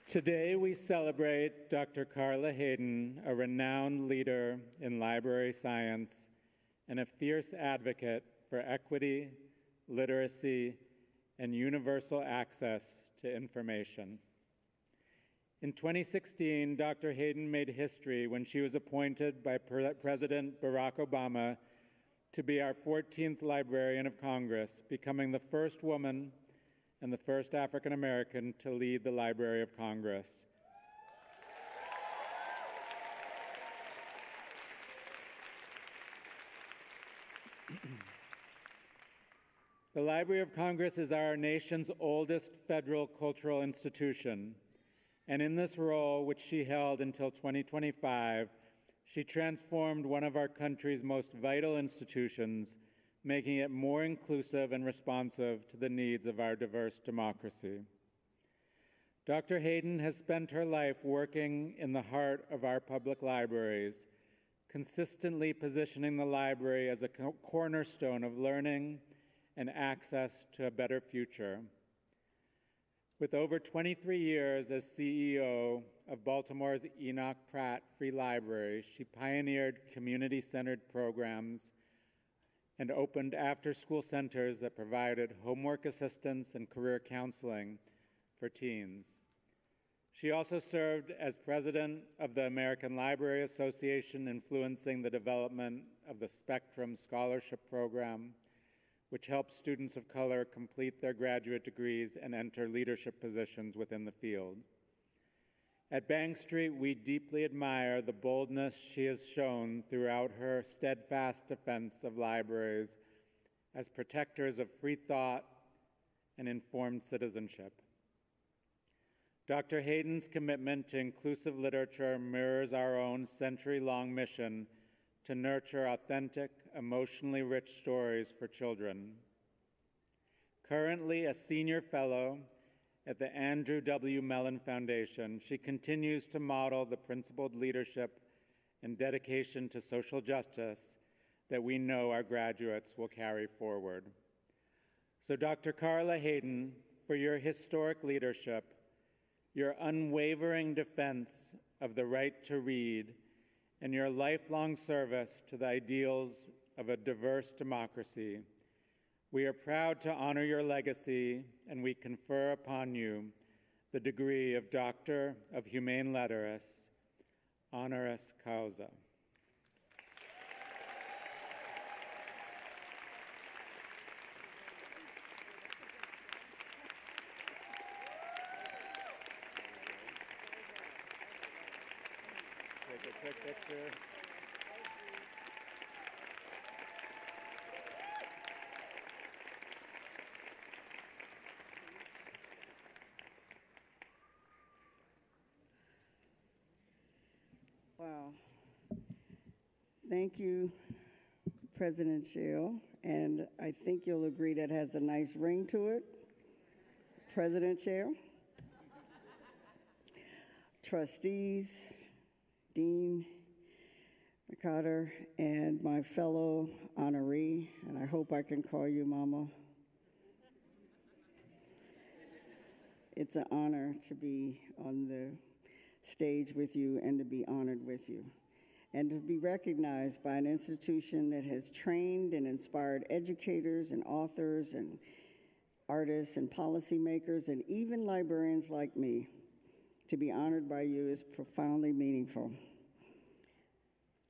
Today we celebrate Dr. Carla Hayden, a renowned leader in library science and a fierce advocate for equity, literacy, and universal access to information. In 2016, Dr. Hayden made history when she was appointed by President Barack Obama to be our 14th Librarian of Congress, becoming the first woman and the first African American to lead the Library of Congress. The Library of Congress is our nation's oldest federal cultural institution, and in this role, which she held until 2025, she transformed one of our country's most vital institutions, making it more inclusive and responsive to the needs of our diverse democracy. Dr. Hayden has spent her life working in the heart of our public libraries, consistently positioning the library as a cornerstone of learning and access to a better future. With over 23 years as CEO of Baltimore's Enoch Pratt Free Library, she pioneered community-centered programs and opened after-school centers that provided homework assistance and career counseling for teens. She also served as president of the American Library Association, influencing the development of the Spectrum Scholarship Program, which helps students of color complete their graduate degrees and enter leadership positions within the field. At Bank Street, we deeply admire the boldness she has shown throughout her steadfast defense of libraries as protectors of free thought and informed citizenship. Dr. Hayden's commitment to inclusive literature mirrors our own century-long mission to nurture authentic, emotionally rich stories for children. Currently a senior fellow at the Andrew W. Mellon Foundation, she continues to model the principled leadership and dedication to social justice that we know our graduates will carry forward. So Dr. Carla Hayden, for your historic leadership, your unwavering defense of the right to read, and your lifelong service to the ideals of a diverse democracy, we are proud to honor your legacy, and we confer upon you the degree of Doctor of Humane Letters, honoris causa. Take a quick picture. Wow. Thank you, President Shield. And I think you'll agree that has a nice ring to it. President Shield, trustees, Dean McCotter, and my fellow honoree, and I hope I can call you Mama. It's an honor to be on the stage with you and to be honored with you, and to be recognized by an institution that has trained and inspired educators and authors and artists and policymakers and even librarians like me. To be honored by you is profoundly meaningful.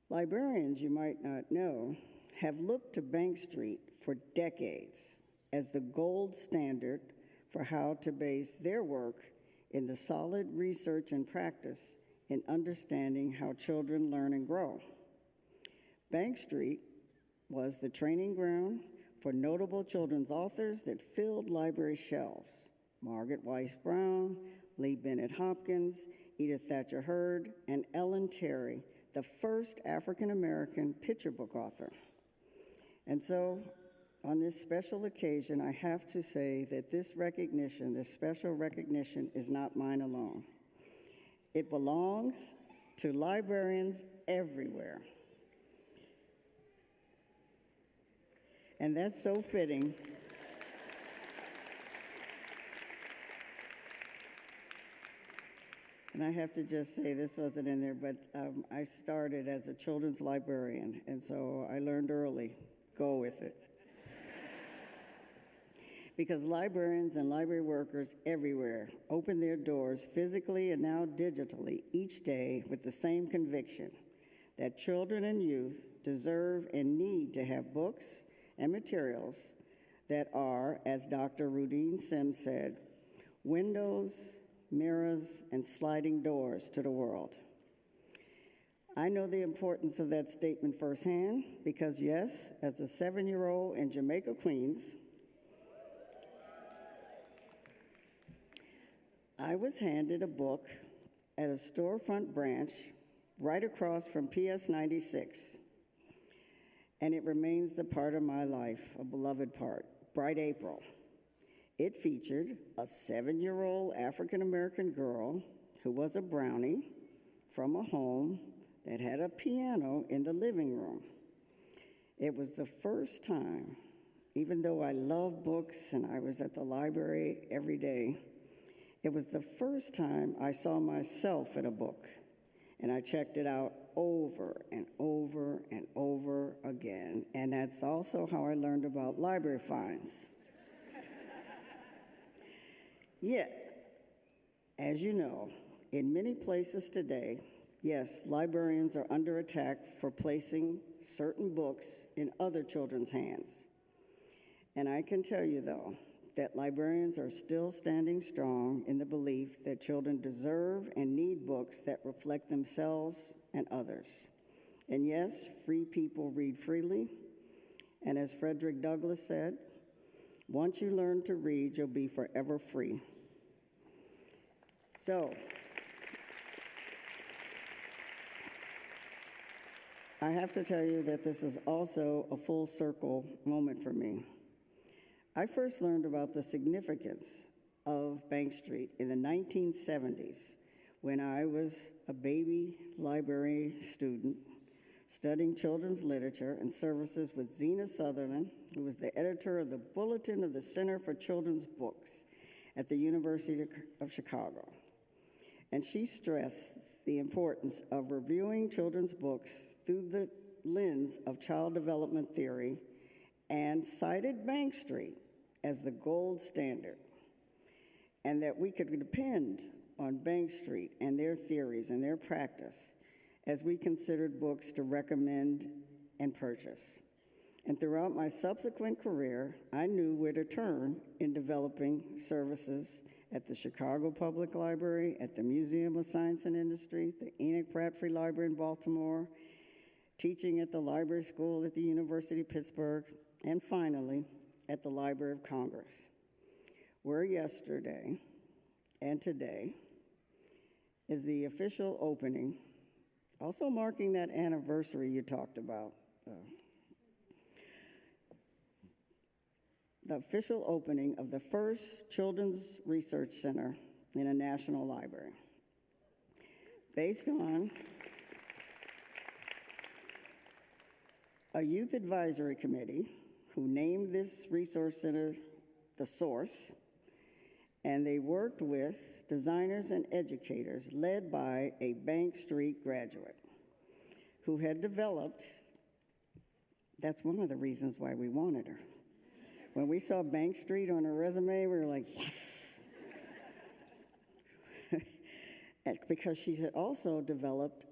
Librarians, you might not know, have looked to Bank Street for decades as the gold standard for how to base their work in the solid research and practice in understanding how children learn and grow. Bank Street was the training ground for notable children's authors that filled library shelves: Margaret Weiss Brown, Lee Bennett Hopkins, Edith Thatcher Hurd, and Ellen Terry, the first African-American picture book author. And so, on this special occasion, I have to say that this recognition, this special recognition, is not mine alone. It belongs to librarians everywhere. And that's so fitting. And I have to just say, this wasn't in there, but I started as a children's librarian, and so I learned early, go with it. Because librarians and library workers everywhere open their doors physically and now digitally each day with the same conviction that children and youth deserve and need to have books and materials that are, as Dr. Rudine Sims said, windows, mirrors, and sliding doors to the world. I know the importance of that statement firsthand because, yes, as a 7-year-old in Jamaica, Queens, I was handed a book at a storefront branch right across from PS 96, and it remains the part of my life, a beloved part, Bright April. It featured a 7-year-old African-American girl who was a brownie from a home that had a piano in the living room. It was the first time, even though I love books and I was at the library every day, it was the first time I saw myself in a book, and I checked it out over and over and over again. And that's also how I learned about library fines. Yet, as you know, in many places today, yes, librarians are under attack for placing certain books in other children's hands. And I can tell you, though, that librarians are still standing strong in the belief that children deserve and need books that reflect themselves and others. And yes, free people read freely. And as Frederick Douglass said, once you learn to read, you'll be forever free. So, I have to tell you that this is also a full circle moment for me. I first learned about the significance of Bank Street in the 1970s when I was a baby library student studying children's literature and services with Zena Sutherland, who was the editor of the Bulletin of the Center for Children's Books at the University of Chicago. And she stressed the importance of reviewing children's books through the lens of child development theory and cited Bank Street as the gold standard, and that we could depend on Bank Street and their theories and their practice as we considered books to recommend and purchase. And throughout my subsequent career, I knew where to turn in developing services at the Chicago Public Library, at the Museum of Science and Industry, the Enoch Pratt Free Library in Baltimore, teaching at the Library School at the University of Pittsburgh, and finally, at the Library of Congress, where yesterday and today is the official opening, also marking that anniversary you talked about, the official opening of the first Children's Research Center in a national library, based on a youth advisory committee who named this resource center the Source, and they worked with designers and educators led by a Bank Street graduate who had developed, that's one of the reasons why we wanted her. When we saw Bank Street on her resume, we were like, yes! Because she had also developed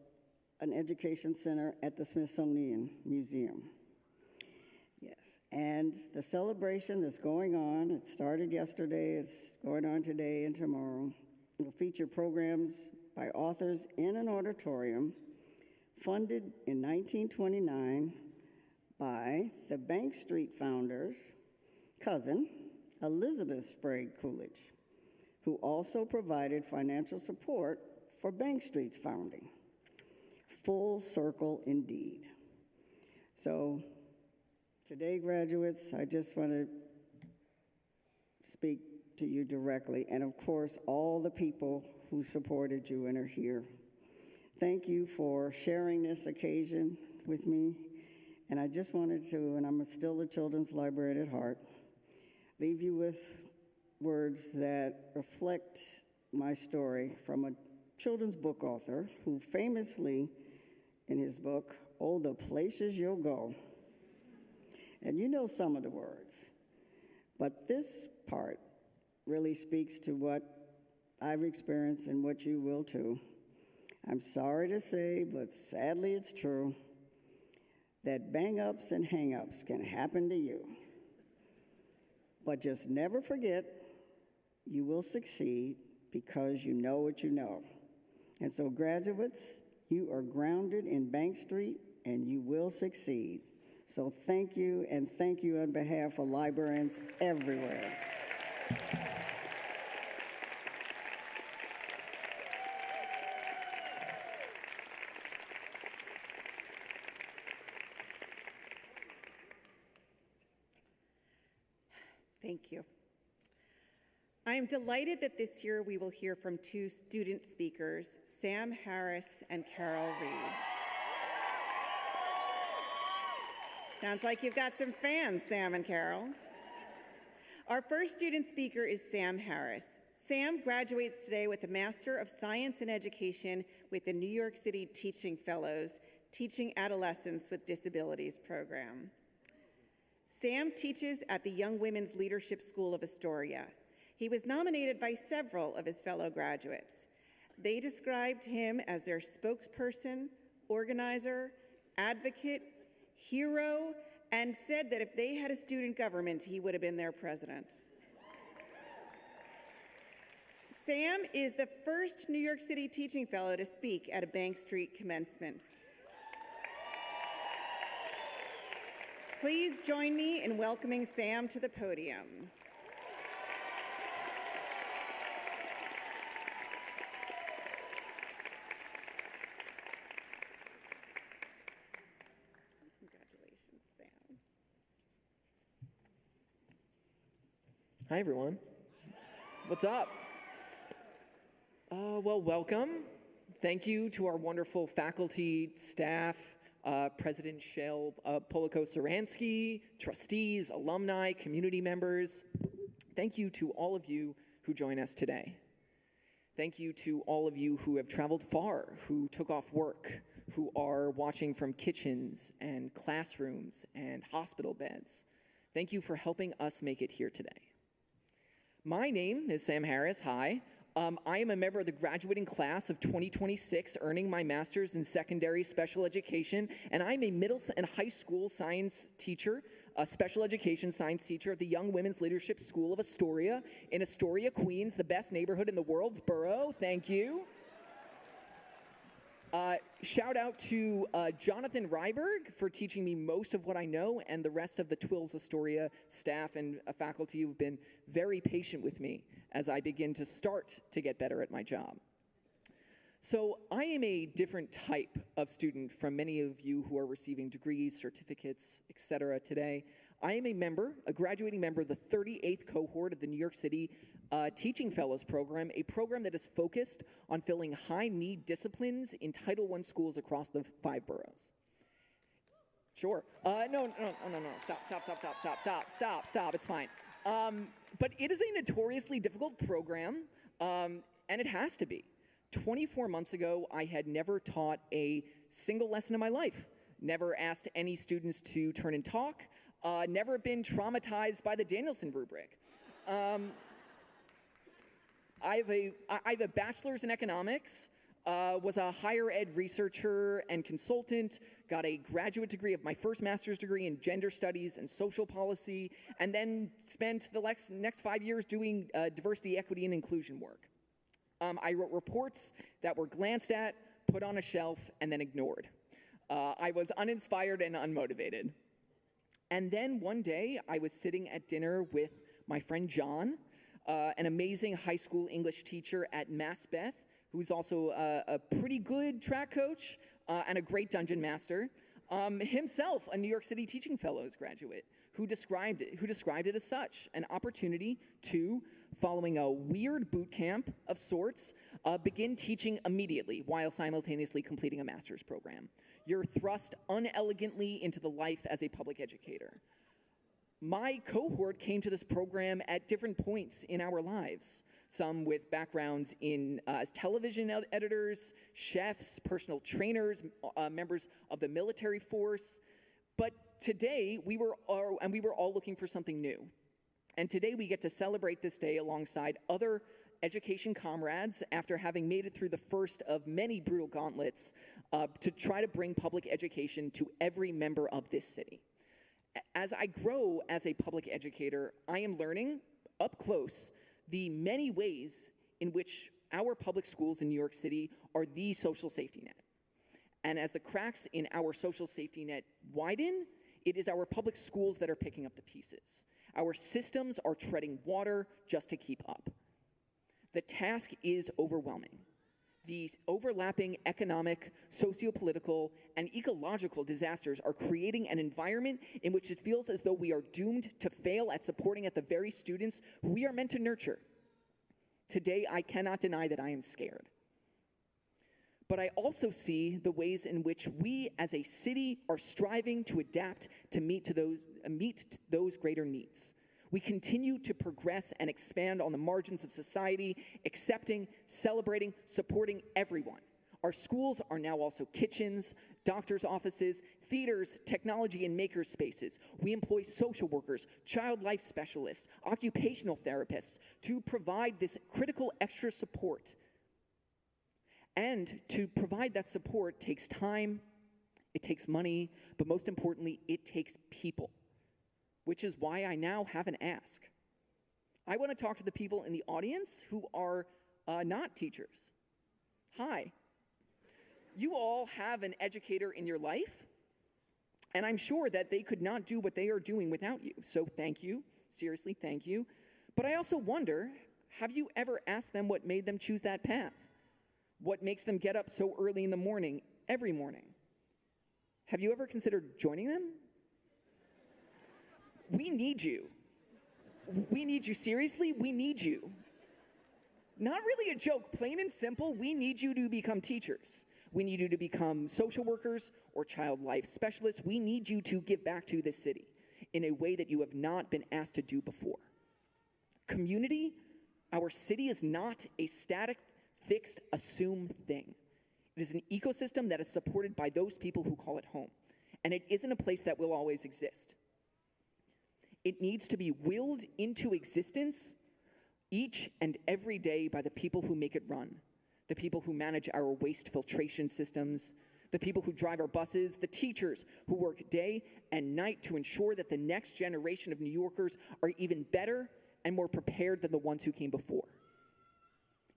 an education center at the Smithsonian Museum. Yes, and the celebration that's going on, it started yesterday, it's going on today and tomorrow, will feature programs by authors in an auditorium funded in 1929 by the Bank Street founder's cousin, Elizabeth Sprague Coolidge, who also provided financial support for Bank Street's founding. Full circle indeed. So today, graduates, I just want to speak to you directly, and of course, all the people who supported you and are here. Thank you for sharing this occasion with me, and I just wanted to, and I'm still a children's librarian at heart, leave you with words that reflect my story from a children's book author who famously, in his book, "Oh, the Places You'll Go," and you know some of the words, but this part really speaks to what I've experienced and what you will too. I'm sorry to say, but sadly it's true, that bang-ups and hang-ups can happen to you. But just never forget, you will succeed because you know what you know. And so graduates, you are grounded in Bank Street and you will succeed. So thank you, and thank you on behalf of librarians everywhere. Thank you. I am delighted that this year we will hear from two student speakers, Sam Harris and Carol Reid. Sounds like you've got some fans, Sam and Carol. Our first student speaker is Sam Harris. Sam graduates today with a Master of Science in Education with the New York City Teaching Fellows, Teaching Adolescents with Disabilities program. Sam teaches at the Young Women's Leadership School of Astoria. He was nominated by several of his fellow graduates. They described him as their spokesperson, organizer, advocate, hero, and said that if they had a student government, he would have been their president. Sam is the first New York City Teaching Fellow to speak at a Bank Street commencement. Please join me in welcoming Sam to the podium. Congratulations, Sam. Hi, everyone. What's up? Well, welcome. Thank you to our wonderful faculty, staff, President Shel Polako-Saransky, trustees, alumni, community members. Thank you to all of you who join us today. Thank you to all of you who have traveled far, who took off work, who are watching from kitchens and classrooms and hospital beds. Thank you for helping us make it here today. My name is Sam Harris. Hi. I am a member of the graduating class of 2026, earning my master's in secondary special education, and I'm a middle and high school science teacher, a special education science teacher at the Young Women's Leadership School of Astoria in Astoria, Queens, the best neighborhood in the world's borough. Thank you. Shout out to Jonathan Ryberg for teaching me most of what I know, and the rest of the Twills Astoria staff and faculty who've been very patient with me as I begin to start to get better at my job. So I am a different type of student from many of you who are receiving degrees, certificates, etc. today. I am a graduating member of the 38th cohort of the New York City Teaching Fellows program, a program that is focused on filling high-need disciplines in Title I schools across the 5 boroughs. Sure. No. Stop. It's fine. But it is a notoriously difficult program, and it has to be. 24 months ago, I had never taught a single lesson in my life, never asked any students to turn and talk, never been traumatized by the Danielson rubric. I have a bachelor's in economics, was a higher ed researcher and consultant, got a graduate degree of my first master's degree in gender studies and social policy, and then spent the next 5 years doing diversity, equity, and inclusion work. I wrote reports that were glanced at, put on a shelf, and then ignored. I was uninspired and unmotivated. And then one day, I was sitting at dinner with my friend John, an amazing high school English teacher at Mass Beth, who's also a pretty good track coach and a great dungeon master. Himself, a New York City Teaching Fellows graduate, who described it as such, an opportunity to, following a weird boot camp of sorts, begin teaching immediately while simultaneously completing a master's program. You're thrust unelegantly into the life as a public educator. My cohort came to this program at different points in our lives, some with backgrounds in as television editors, chefs, personal trainers, members of the military force. But today, we were all looking for something new. And today we get to celebrate this day alongside other education comrades after having made it through the first of many brutal gauntlets to try to bring public education to every member of this city. As I grow as a public educator, I am learning up close the many ways in which our public schools in New York City are the social safety net. And as the cracks in our social safety net widen, it is our public schools that are picking up the pieces. Our systems are treading water just to keep up. The task is overwhelming. The overlapping economic, socio-political, and ecological disasters are creating an environment in which it feels as though we are doomed to fail at supporting at the very students who we are meant to nurture. Today, I cannot deny that I am scared. But I also see the ways in which we as a city are striving to adapt to meet those greater needs. We continue to progress and expand on the margins of society, accepting, celebrating, supporting everyone. Our schools are now also kitchens, doctors' offices, theaters, technology and maker spaces. We employ social workers, child life specialists, occupational therapists to provide this critical extra support. And to provide that support takes time, it takes money, but most importantly, it takes people. Which is why I now have an ask. I want to talk to the people in the audience who are not teachers. Hi. You all have an educator in your life, and I'm sure that they could not do what they are doing without you. So thank you. Seriously, thank you. But I also wonder, have you ever asked them what made them choose that path? What makes them get up so early in the morning, every morning? Have you ever considered joining them? We need you. We need you. Seriously, we need you. Not really a joke, plain and simple, we need you to become teachers. We need you to become social workers or child life specialists. We need you to give back to this city in a way that you have not been asked to do before. Community, our city is not a static, fixed, assumed thing. It is an ecosystem that is supported by those people who call it home. And it isn't a place that will always exist. It needs to be willed into existence each and every day by the people who make it run, the people who manage our waste filtration systems, the people who drive our buses, the teachers who work day and night to ensure that the next generation of New Yorkers are even better and more prepared than the ones who came before.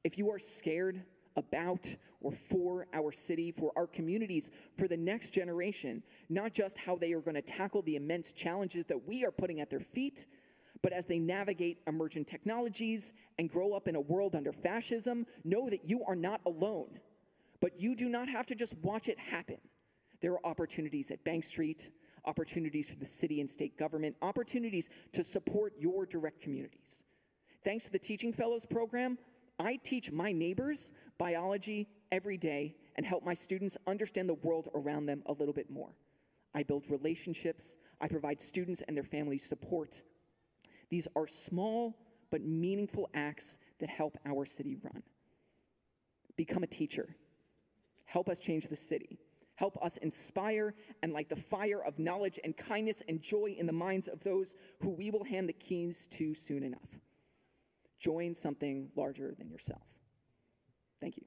If you are scared about or for our city, for our communities, for the next generation, not just how they are going to tackle the immense challenges that we are putting at their feet, but as they navigate emergent technologies and grow up in a world under fascism, know that you are not alone. But you do not have to just watch it happen. There are opportunities at Bank Street, opportunities for the city and state government, opportunities to support your direct communities. Thanks to the Teaching Fellows program, I teach my neighbors biology every day and help my students understand the world around them a little bit more. I build relationships. I provide students and their families support. These are small but meaningful acts that help our city run. Become a teacher. Help us change the city. Help us inspire and light the fire of knowledge and kindness and joy in the minds of those who we will hand the keys to soon enough. Join something larger than yourself. Thank you.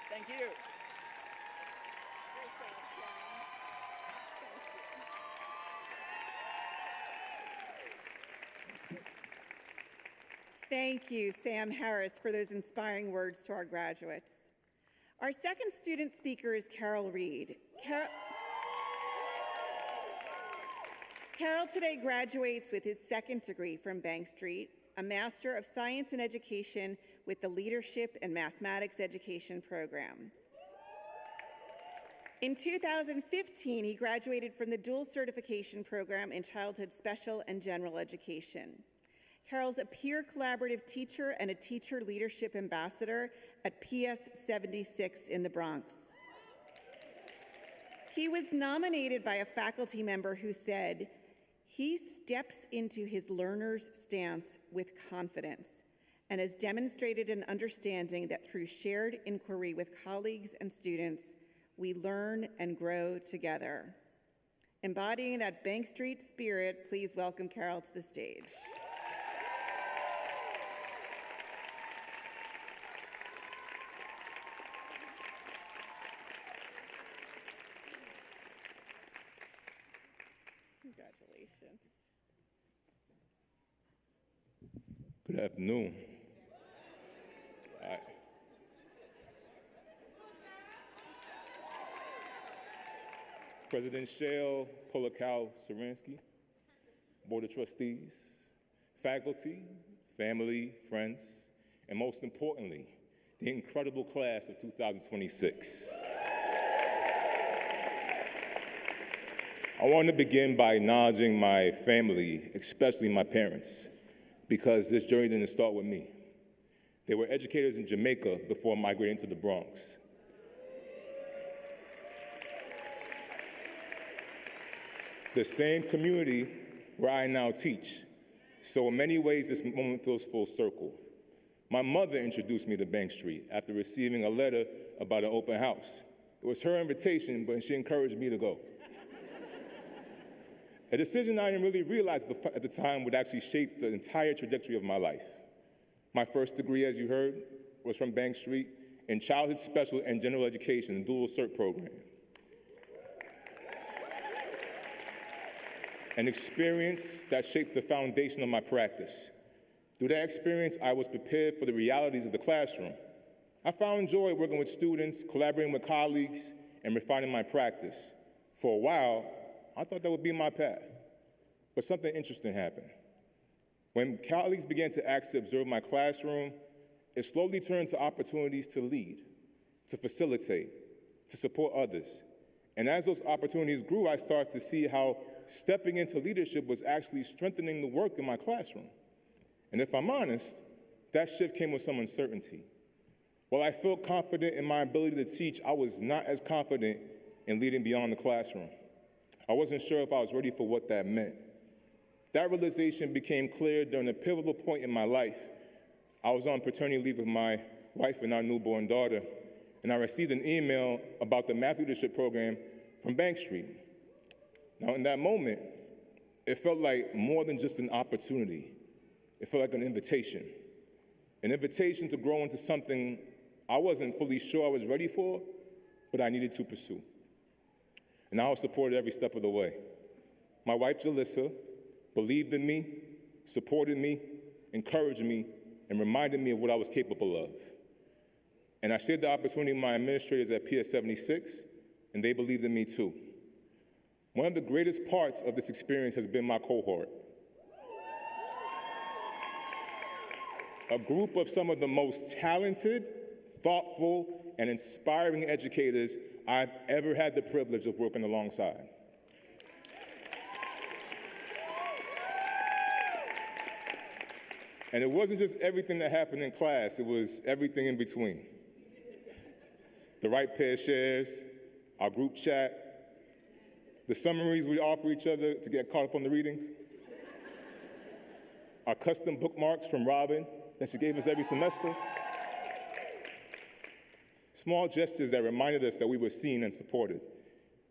Thank you. Thank you, Sam Harris, for those inspiring words to our graduates. Our second student speaker is Reid. Carol today graduates with his second degree from Bank Street, a Master of Science in Education with the Leadership and Mathematics Education program. In 2015, he graduated from the dual certification program in Childhood Special and General Education. Carol's a peer collaborative teacher and a teacher leadership ambassador at PS 76 in the Bronx. He was nominated by a faculty member who said, "He steps into his learner's stance with confidence and has demonstrated an understanding that through shared inquiry with colleagues and students, we learn and grow together." Embodying that Bank Street spirit, please welcome Carol to the stage. Congratulations. Good afternoon. President Shell, Saransky, Board of Trustees, faculty, family, friends, and most importantly, the incredible class of 2026. I want to begin by acknowledging my family, especially my parents, because this journey didn't start with me. They were educators in Jamaica before migrating to the Bronx. The same community where I now teach. So in many ways, this moment feels full circle. My mother introduced me to Bank Street after receiving a letter about an open house. It was her invitation, but she encouraged me to go. A decision I didn't really realize at the time would actually shape the entire trajectory of my life. My first degree, as you heard, was from Bank Street in Childhood Special and General Education, a dual cert program. An experience that shaped the foundation of my practice. Through that experience, I was prepared for the realities of the classroom. I found joy working with students, collaborating with colleagues, and refining my practice. For a while, I thought that would be my path. But something interesting happened. When colleagues began to ask to observe my classroom, it slowly turned to opportunities to lead, to facilitate, to support others. And as those opportunities grew, I started to see how stepping into leadership was actually strengthening the work in my classroom. And if I'm honest, that shift came with some uncertainty. While I felt confident in my ability to teach, I was not as confident in leading beyond the classroom. I wasn't sure if I was ready for what that meant. That realization became clear during a pivotal point in my life. I was on paternity leave with my wife and our newborn daughter, and I received an email about the math leadership program from Bank Street. Now, in that moment, it felt like more than just an opportunity. It felt like an invitation to grow into something I wasn't fully sure I was ready for, but I needed to pursue. And I was supported every step of the way. My wife, Jalissa, believed in me, supported me, encouraged me, and reminded me of what I was capable of. And I shared the opportunity with my administrators at PS 76, and they believed in me too. One of the greatest parts of this experience has been my cohort. A group of some of the most talented, thoughtful, and inspiring educators I've ever had the privilege of working alongside. And it wasn't just everything that happened in class, it was everything in between. The right pair of shares, our group chat, the summaries we offer each other to get caught up on the readings, our custom bookmarks from Robin that she gave us every semester, small gestures that reminded us that we were seen and supported,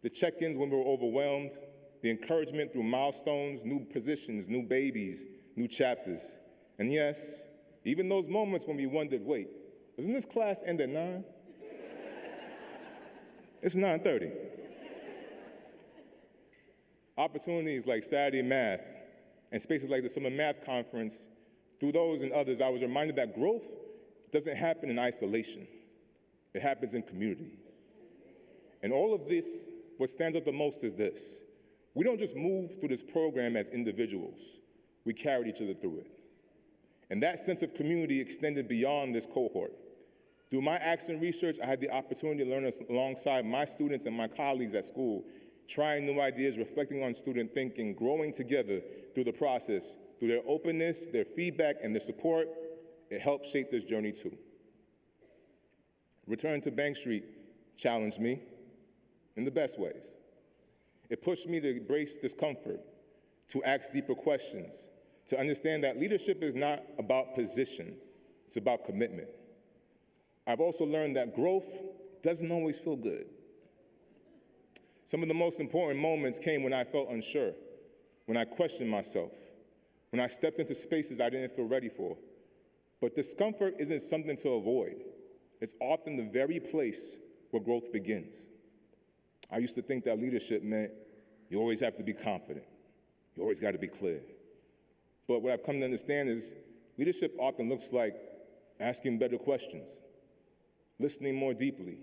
the check-ins when we were overwhelmed, the encouragement through milestones, new positions, new babies, new chapters. And yes, even those moments when we wondered, wait, doesn't this class end at 9? It's 9:30. Opportunities like Saturday Math and spaces like the Summer Math Conference, through those and others, I was reminded that growth doesn't happen in isolation. It happens in community. And all of this, what stands out the most is this. We don't just move through this program as individuals, we carried each other through it. And that sense of community extended beyond this cohort. Through my acts and research, I had the opportunity to learn alongside my students and my colleagues at school, trying new ideas, reflecting on student thinking, growing together through the process. Through their openness, their feedback, and their support, it helped shape this journey too. Return to Bank Street challenged me in the best ways. It pushed me to embrace discomfort, to ask deeper questions, to understand that leadership is not about position, it's about commitment. I've also learned that growth doesn't always feel good. Some of the most important moments came when I felt unsure, when I questioned myself, when I stepped into spaces I didn't feel ready for. But discomfort isn't something to avoid. It's often the very place where growth begins. I used to think that leadership meant you always have to be confident. You always got to be clear. But what I've come to understand is leadership often looks like asking better questions, listening more deeply,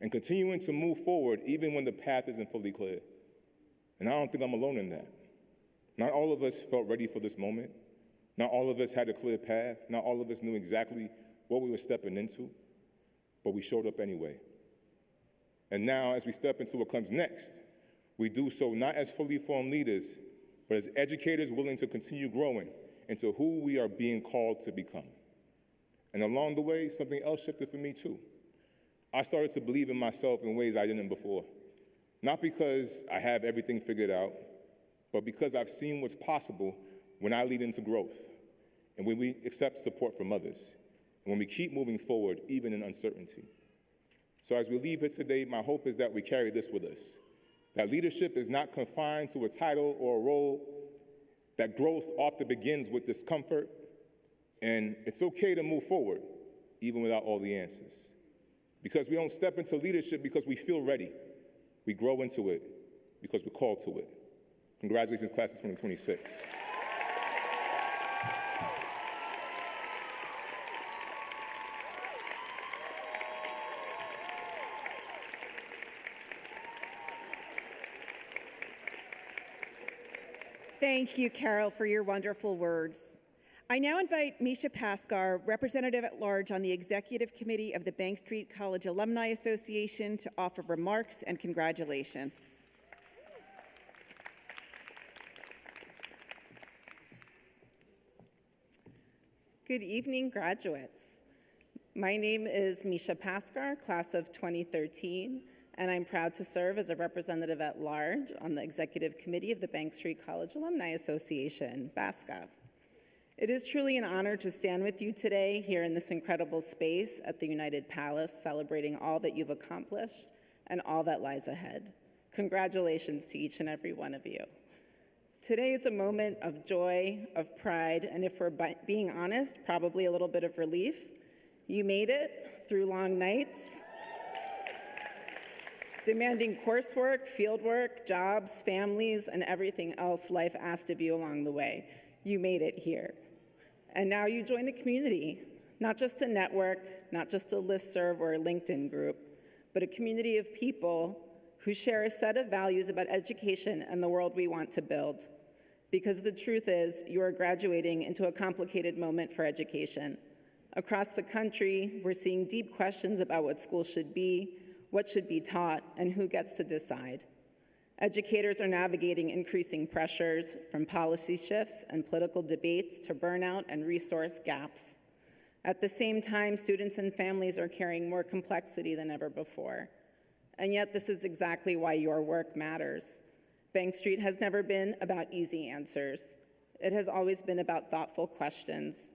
and continuing to move forward even when the path isn't fully clear. And I don't think I'm alone in that. Not all of us felt ready for this moment. Not all of us had a clear path. Not all of us knew exactly what we were stepping into, but we showed up anyway. And now, as we step into what comes next, we do so not as fully formed leaders, but as educators willing to continue growing into who we are being called to become. And along the way, something else shifted for me too. I started to believe in myself in ways I didn't before. Not because I have everything figured out, but because I've seen what's possible when I lead into growth, and when we accept support from others, and when we keep moving forward, even in uncertainty. So as we leave here today, my hope is that we carry this with us, that leadership is not confined to a title or a role, that growth often begins with discomfort, and it's okay to move forward, even without all the answers. Because we don't step into leadership because we feel ready. We grow into it because we're called to it. Congratulations, class of 2026. Thank you, Carol, for your wonderful words. I now invite Misha Paskar, Representative at Large on the Executive Committee of the Bank Street College Alumni Association, to offer remarks and congratulations. Good evening, graduates. My name is Misha Paskar, class of 2013, and I'm proud to serve as a representative at large on the Executive Committee of the Bank Street College Alumni Association, BASCA. It is truly an honor to stand with you today here in this incredible space at the United Palace, celebrating all that you've accomplished and all that lies ahead. Congratulations to each and every one of you. Today is a moment of joy, of pride, and if we're being honest, probably a little bit of relief. You made it through long nights, demanding coursework, fieldwork, jobs, families, and everything else life asked of you along the way. You made it here. And now you join a community, not just a network, not just a listserv or a LinkedIn group, but a community of people who share a set of values about education and the world we want to build. Because the truth is, you are graduating into a complicated moment for education. Across the country, we're seeing deep questions about what schools should be, what should be taught, and who gets to decide. Educators are navigating increasing pressures, from policy shifts and political debates to burnout and resource gaps. At the same time, students and families are carrying more complexity than ever before. And yet, this is exactly why your work matters. Bank Street has never been about easy answers. It has always been about thoughtful questions,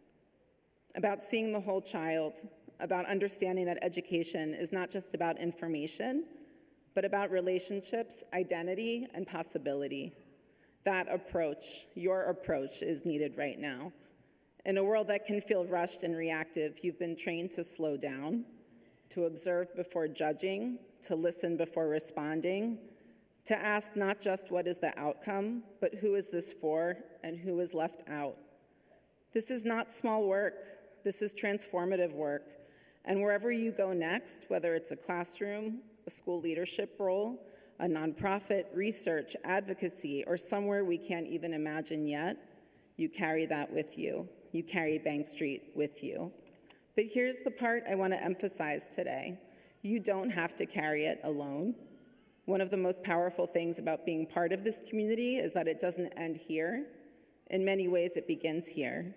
about seeing the whole child, about understanding that education is not just about information, but about relationships, identity, and possibility. That approach, your approach, is needed right now. In a world that can feel rushed and reactive, you've been trained to slow down, to observe before judging, to listen before responding, to ask not just what is the outcome, but who is this for and who is left out. This is not small work. This is transformative work. And wherever you go next, whether it's a classroom, a school leadership role, a nonprofit, research, advocacy, or somewhere we can't even imagine yet, you carry that with you. You carry Bank Street with you. But here's the part I want to emphasize today. You don't have to carry it alone. One of the most powerful things about being part of this community is that it doesn't end here. In many ways, it begins here.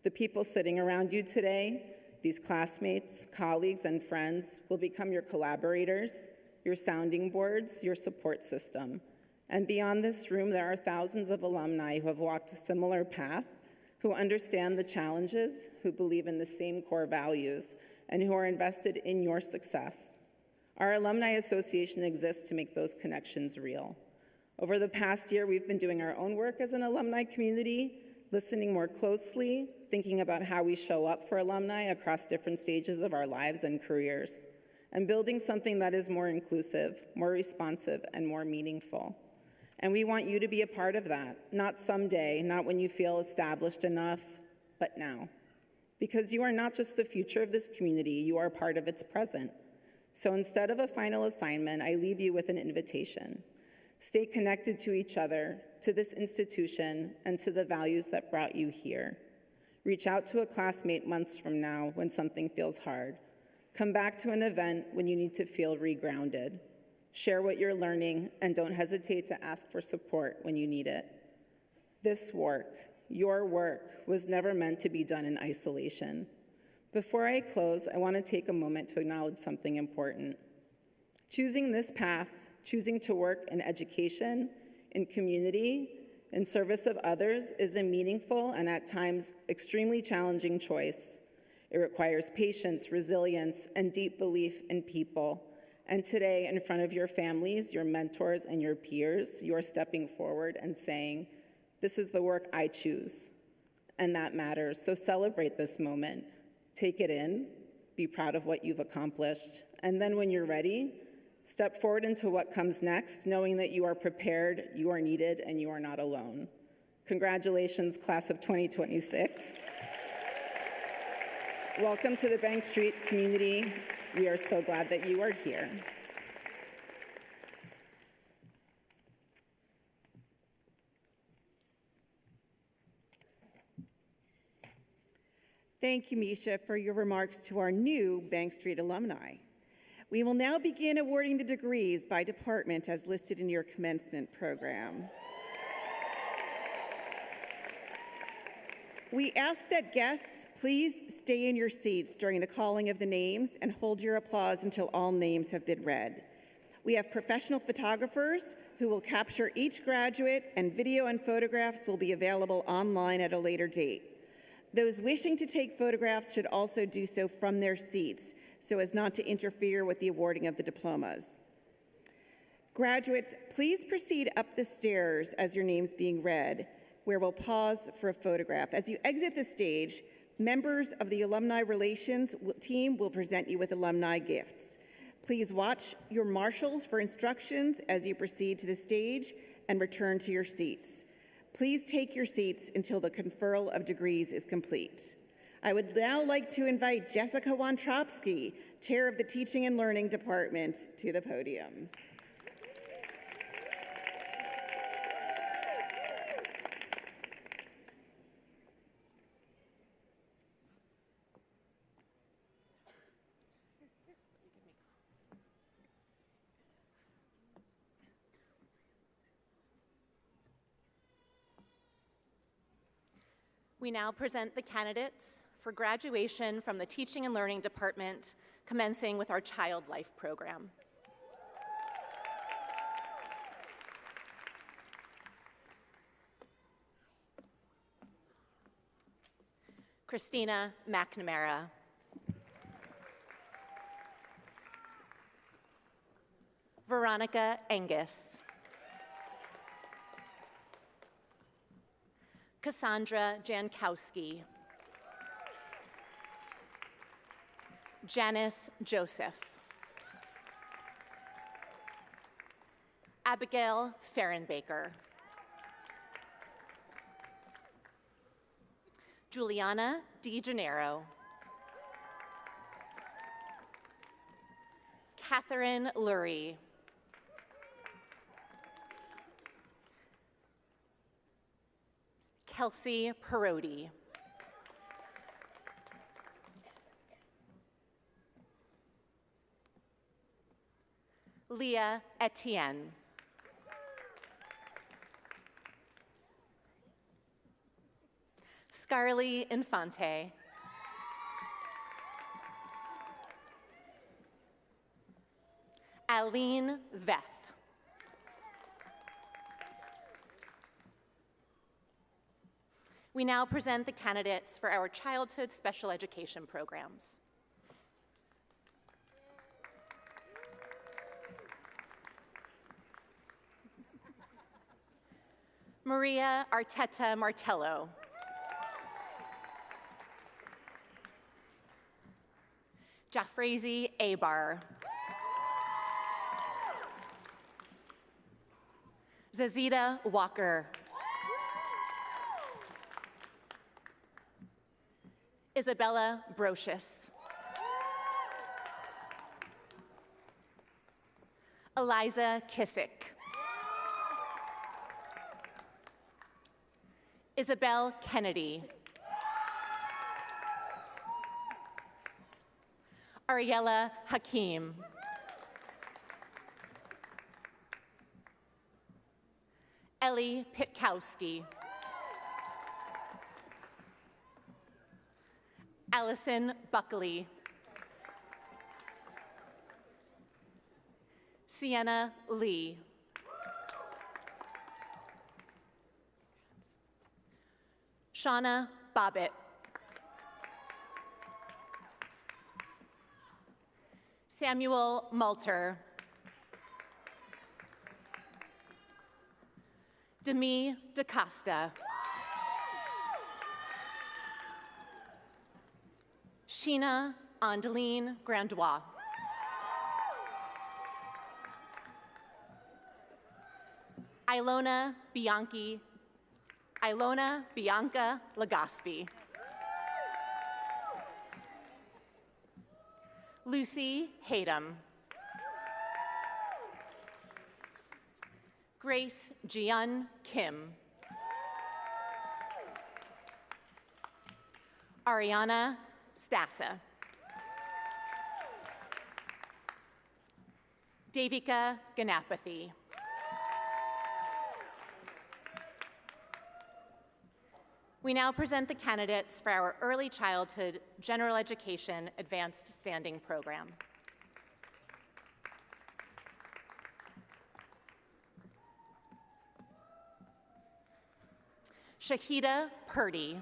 The people sitting around you today, these classmates, colleagues, and friends will become your collaborators, your sounding boards, your support system. And beyond this room, there are thousands of alumni who have walked a similar path, who understand the challenges, who believe in the same core values, and who are invested in your success. Our Alumni Association exists to make those connections real. Over the past year, we've been doing our own work as an alumni community, listening more closely, thinking about how we show up for alumni across different stages of our lives and careers, and building something that is more inclusive, more responsive, and more meaningful. And we want you to be a part of that, not someday, not when you feel established enough, but now. Because you are not just the future of this community, you are part of its present. So instead of a final assignment, I leave you with an invitation. Stay connected to each other, to this institution, and to the values that brought you here. Reach out to a classmate months from now when something feels hard. Come back to an event when you need to feel regrounded. Share what you're learning, and don't hesitate to ask for support when you need it. This work, your work, was never meant to be done in isolation. Before I close, I want to take a moment to acknowledge something important. Choosing this path, choosing to work in education, in community, in service of others is a meaningful and at times extremely challenging choice. It requires patience, resilience, and deep belief in people. And today, in front of your families, your mentors, and your peers, you are stepping forward and saying, "This is the work I choose." And that matters. So celebrate this moment. Take it in. Be proud of what you've accomplished. And then when you're ready, step forward into what comes next, knowing that you are prepared, you are needed, and you are not alone. Congratulations, class of 2026. Welcome to the Bank Street community. We are so glad that you are here. Thank you, Misha, for your remarks to our new Bank Street alumni. We will now begin awarding the degrees by department as listed in your commencement program. We ask that guests please stay in your seats during the calling of the names and hold your applause until all names have been read. We have professional photographers who will capture each graduate, and video and photographs will be available online at a later date. Those wishing to take photographs should also do so from their seats so as not to interfere with the awarding of the diplomas. Graduates, please proceed up the stairs as your name's being read, where we'll pause for a photograph. As you exit the stage, members of the Alumni Relations team will present you with alumni gifts. Please watch your marshals for instructions as you proceed to the stage and return to your seats. Please take your seats until the conferral of degrees is complete. I would now like to invite Jessica Wontrowski, Chair of the Teaching and Learning Department, to the podium. We now present the candidates for graduation from the Teaching and Learning Department, commencing with our Child Life program. Christina McNamara. Veronica Angus. Cassandra Jankowski. Janice Joseph. Abigail Fehrenbaker. Juliana DeGennaro. Catherine Lurie. Kelsey Parodi. Leah Etienne. Scarly Infante. Aline Veth. We now present the candidates for our childhood special education programs. Maria Arteta Martello. Jafrezi Abar. Zazita Walker. Isabella Brocious. Eliza Kissick. Isabel Kennedy. Ariella Hakim. Ellie Pitkowski. Allison Buckley. Sienna Lee. Shauna Bobbitt. Samuel Malter. Demi DaCosta. Sheena Andeline Grandois. Ilona Bianca Legaspi. Lucy Haydam. Grace Jian Kim. Ariana Stassa. Devika Ganapathy. We now present the candidates for our Early Childhood General Education Advanced Standing Program. Shahida Purdy.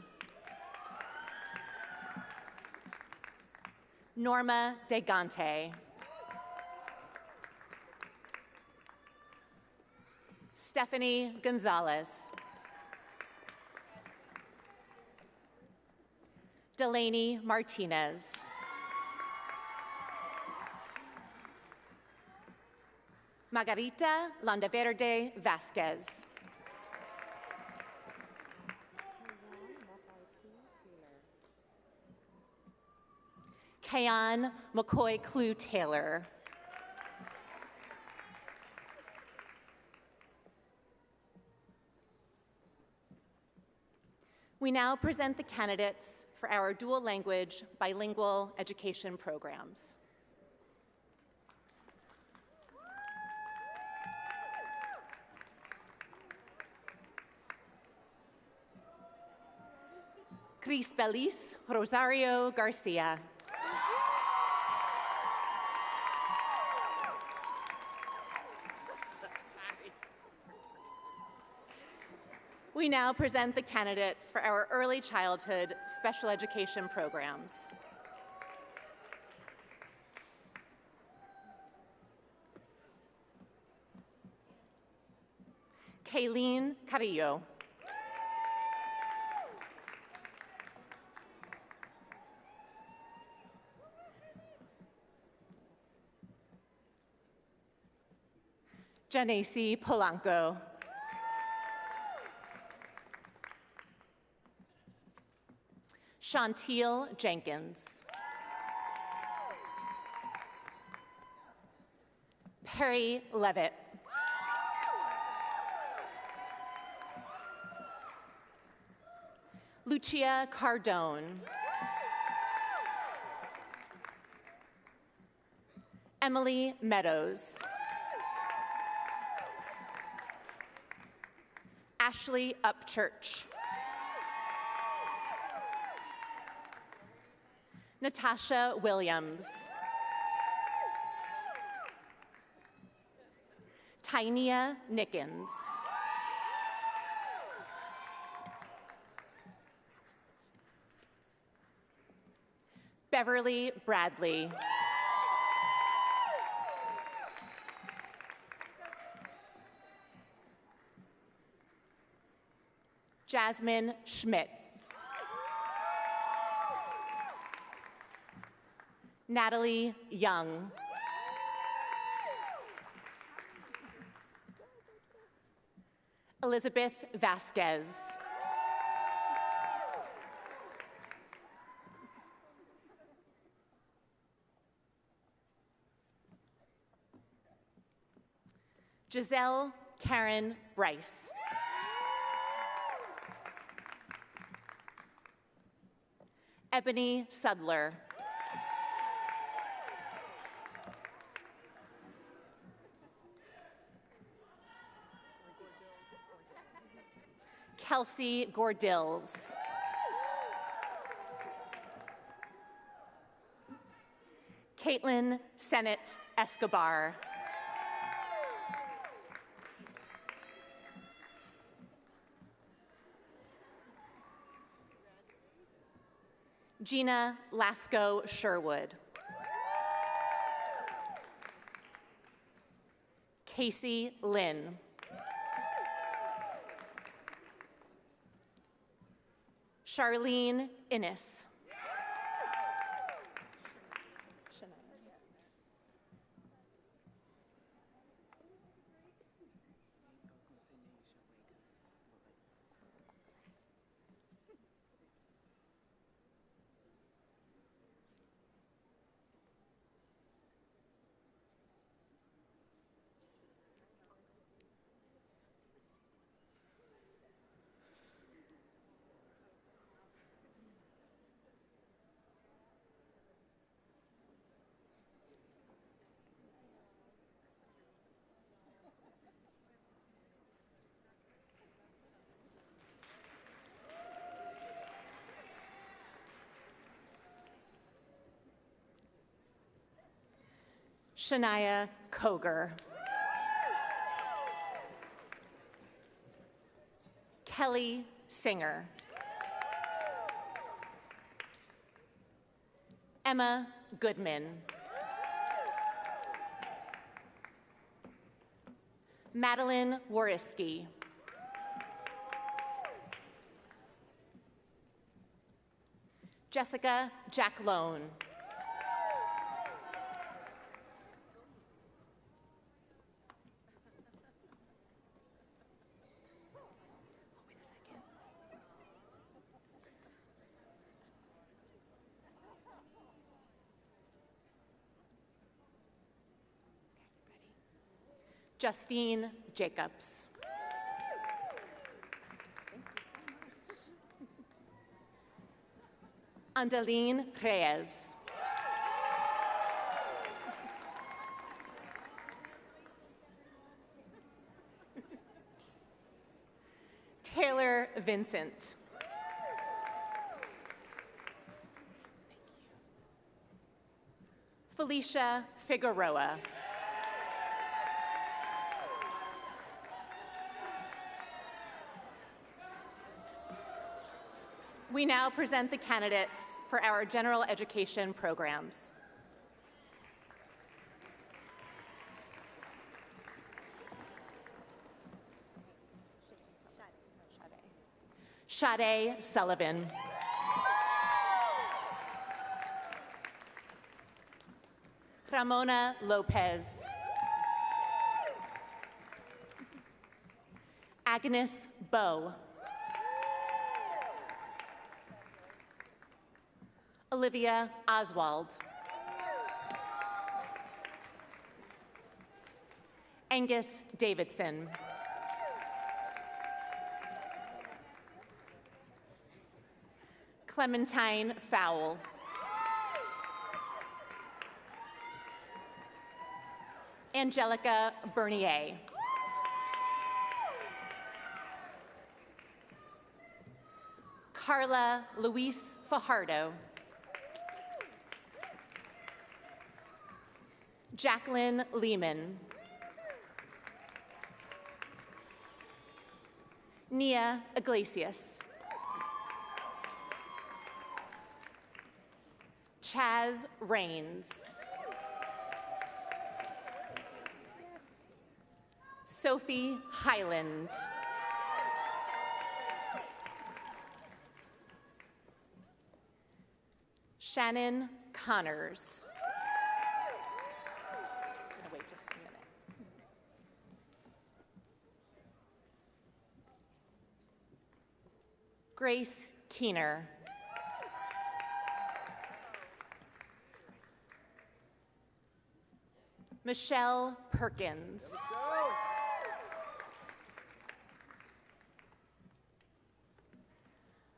Norma DeGante. Stephanie Gonzalez. Delaney Martinez. Margarita Landaverde Vasquez. Kayan McCoy Clue Taylor. We now present the candidates for our dual language bilingual education programs. Cris Belis Rosario Garcia. We now present the candidates for our early childhood special education programs. Kayleen Carrillo. Janesi Polanco. Chantil Jenkins. Perry Levitt. Lucia Cardone. Emily Meadows. Ashley Upchurch. Natasha Williams. Tynia Nickens. Beverly Bradley. Jasmine Schmidt. Natalie Young. Elizabeth Vasquez. Giselle Karen Bryce. Ebony Sudler. Kelsey Gordills. Caitlin Sennett Escobar. Gina Lasco Sherwood. Casey Lynn. Charlene Innes. Shania Koger. Kelly Singer. Emma Goodman. Madeline Wariski. Jessica Jacklone. Justine Jacobs. Andaline Reyes. Taylor Vincent. Felicia Figueroa. We now present the candidates for our general education programs. Sade Sullivan. Ramona Lopez. Agnes Bowe. Olivia Oswald. Angus Davidson. Clementine Fowle. Angelica Bernier. Carla Luis Fajardo. Jacqueline Lehman. Nia Iglesias. Chaz Rains. Sophie Highland. Shannon Connors. Wait just a minute. Grace Keener. Michelle Perkins.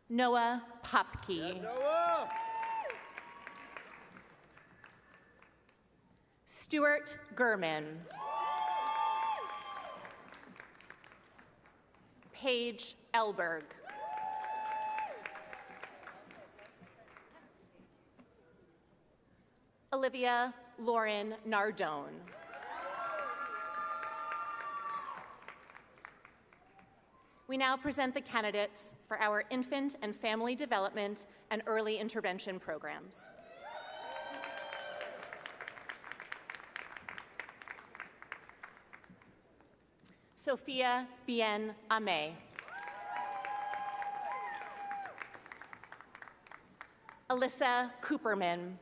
Noah Popke. Stuart Gurman. Paige Elberg. Olivia Lauren Nardone. We now present the candidates for our infant and family development and early intervention programs. Sophia Bien Ame. Alyssa Cooperman.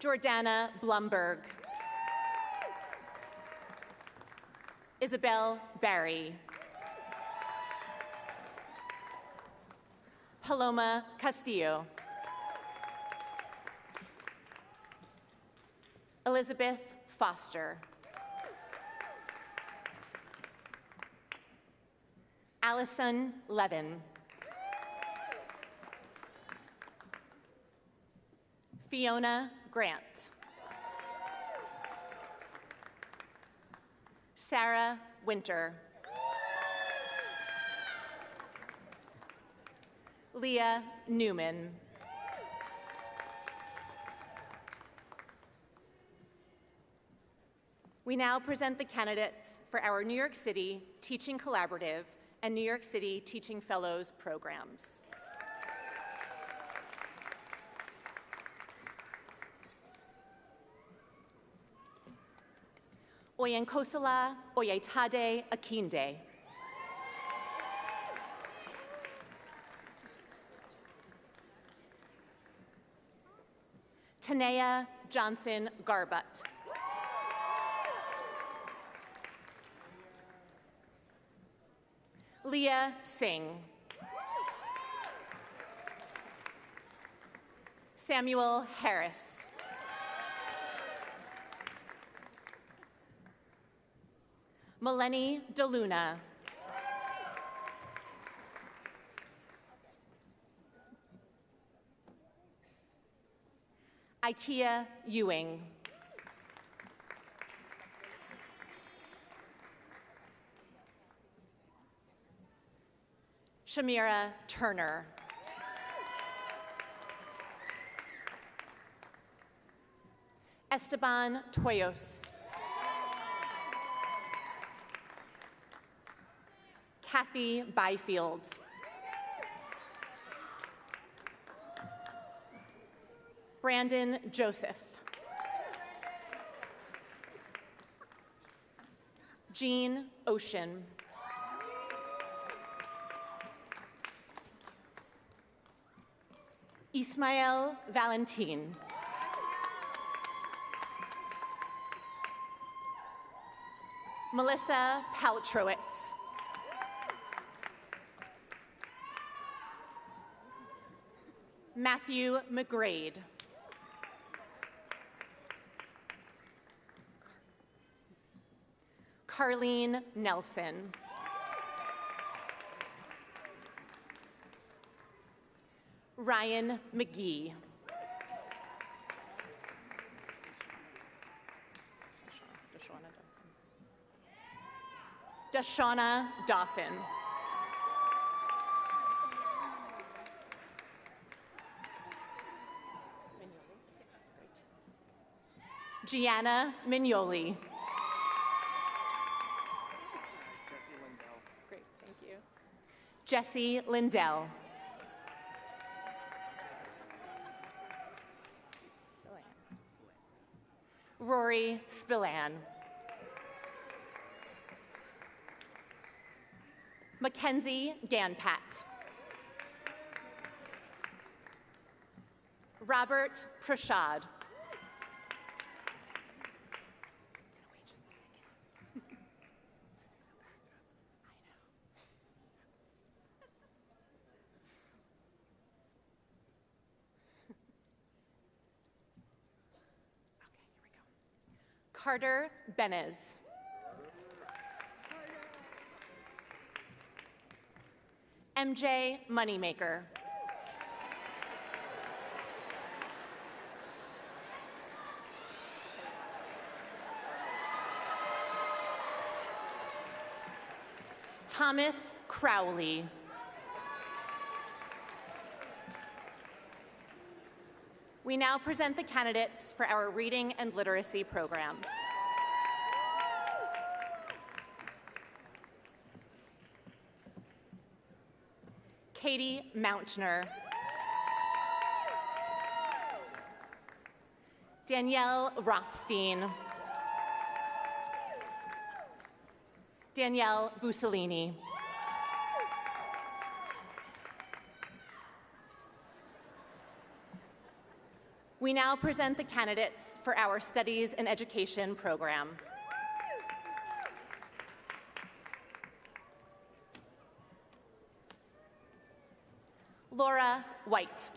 Jordana Blumberg. Isabel Barry. Paloma Castillo. Elizabeth Foster. Allison Levin. Fiona Grant. Sarah Winter. Leah Newman. We now present the candidates for our New York City Teaching Collaborative and New York City Teaching Fellows programs. Oyenkosala Oyetade Akinde. Tanea Johnson Garbut. Leah Singh. Samuel Harris. Melanie DeLuna. Ikea Ewing. Shamira Turner. Esteban Toyos. Kathy Byfield. Brandon Joseph. Jean Ocean. Ismael Valentin. Melissa Paltrowitz. Matthew McGrade. Carlene Nelson. Ryan McGee. Deshauna Dawson. Gianna Mignoli. Great, thank you. Jesse Lindell. Rory Spillan. Mackenzie Ganpat. Robert Prashad. Carter Benez. MJ Moneymaker. Thomas Crowley. We now present the candidates for our reading and literacy programs. Katie Mountner. Danielle Rothstein. Danielle Bussolini. We now present the candidates for our Studies and Education program. Laura White.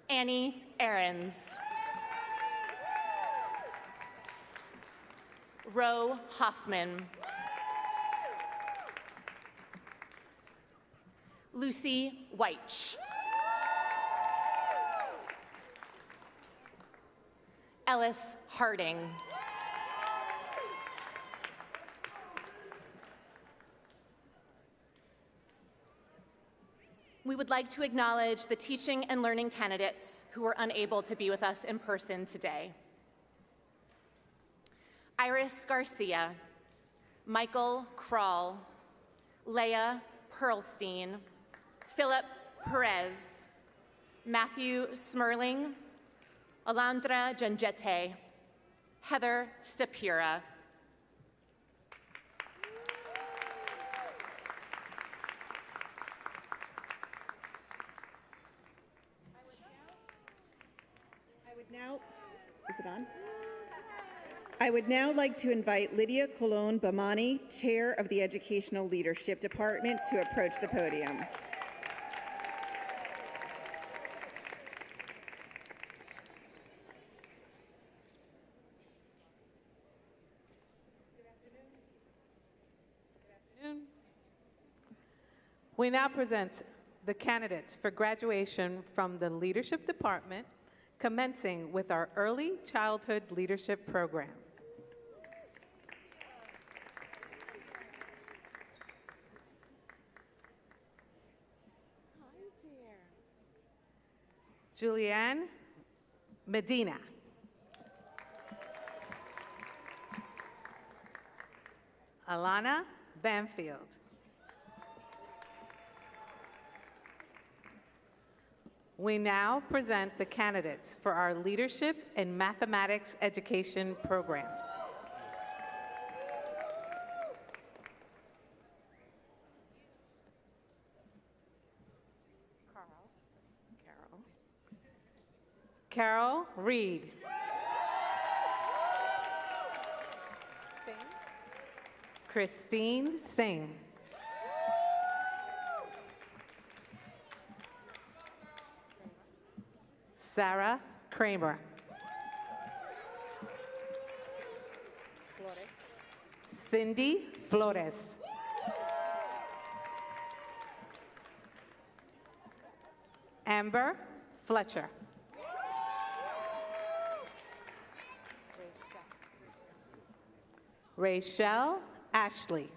Annie Ahrens. Ro Hoffman. Lucy Weich. Ellis Harding. We would like to acknowledge the teaching and learning candidates who were unable to be with us in person today. Iris Garcia, Michael Kroll, Leah Perlstein, Philip Perez, Matthew Smerling, Alandra Janjete, Heather Stapira. I would now like to invite Lydia Colon Bamani, Chair of the Educational Leadership Department, to approach the podium. We now present the candidates for graduation from the Leadership Department, commencing with our Early Childhood Leadership Program. Julianne Medina. Alana Banfield. We now present the candidates for our Leadership and Mathematics Education Program. Carol Reid. Christine Singh. Sarah Kramer. Cindy Flores. Amber Fletcher. Rachel Ashley.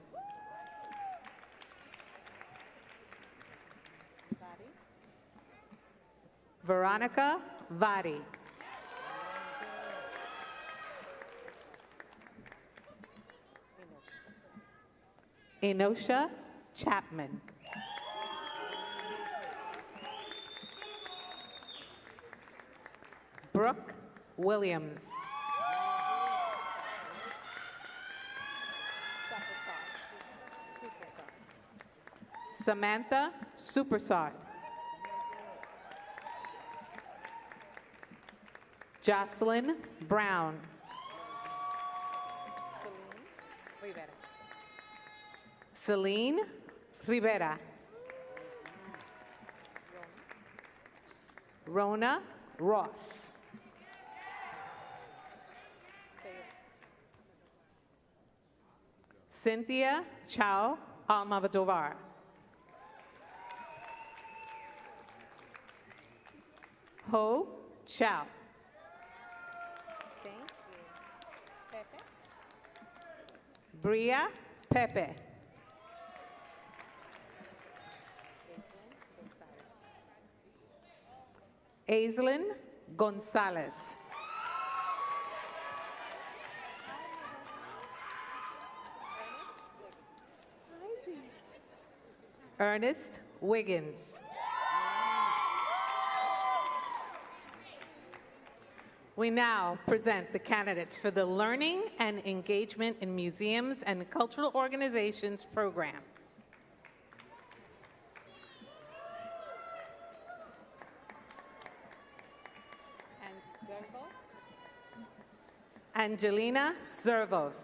Veronica Vadi. Enosha Chapman. Brooke Williams. Samantha Superstar. Jocelyn Brown. Celine Rivera. Rona Ross. Cynthia Chao Almodovar. Ho Chao. Bria Pepe. Aislinn Gonzalez. Ernest Wiggins. We now present the candidates for the Learning and Engagement in Museums and Cultural Organizations program. Angelina Zervos.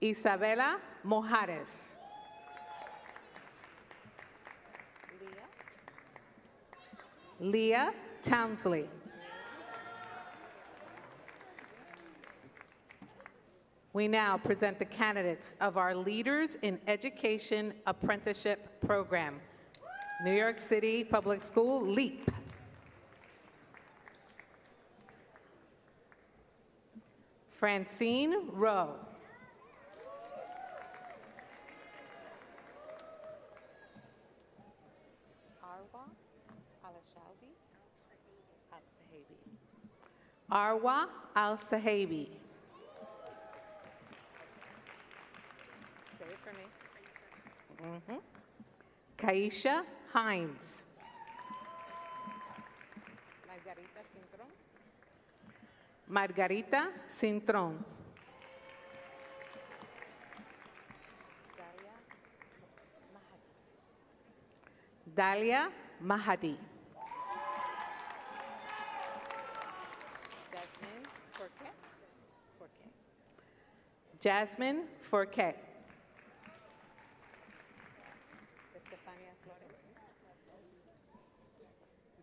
Isabella Mojares. Leah Townsley. We now present the candidates of our Leaders in Education Apprenticeship Program. New York City Public School, LEAP. Francine Rowe. Arwa Al-Sahabi. Say it for me. Kaisha Hines. Margarita Cintron. Dalia Mahadi. Jasmine Forquet.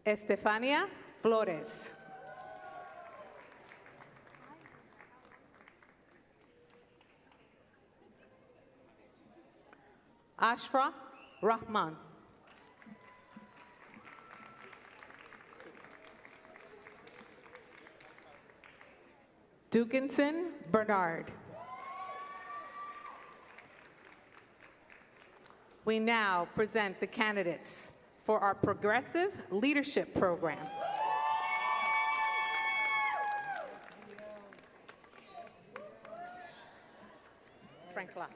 Estefania Flores. Ashra Rahman. Dukinson Bernard. We now present the candidates for our Progressive Leadership Program. Frankla.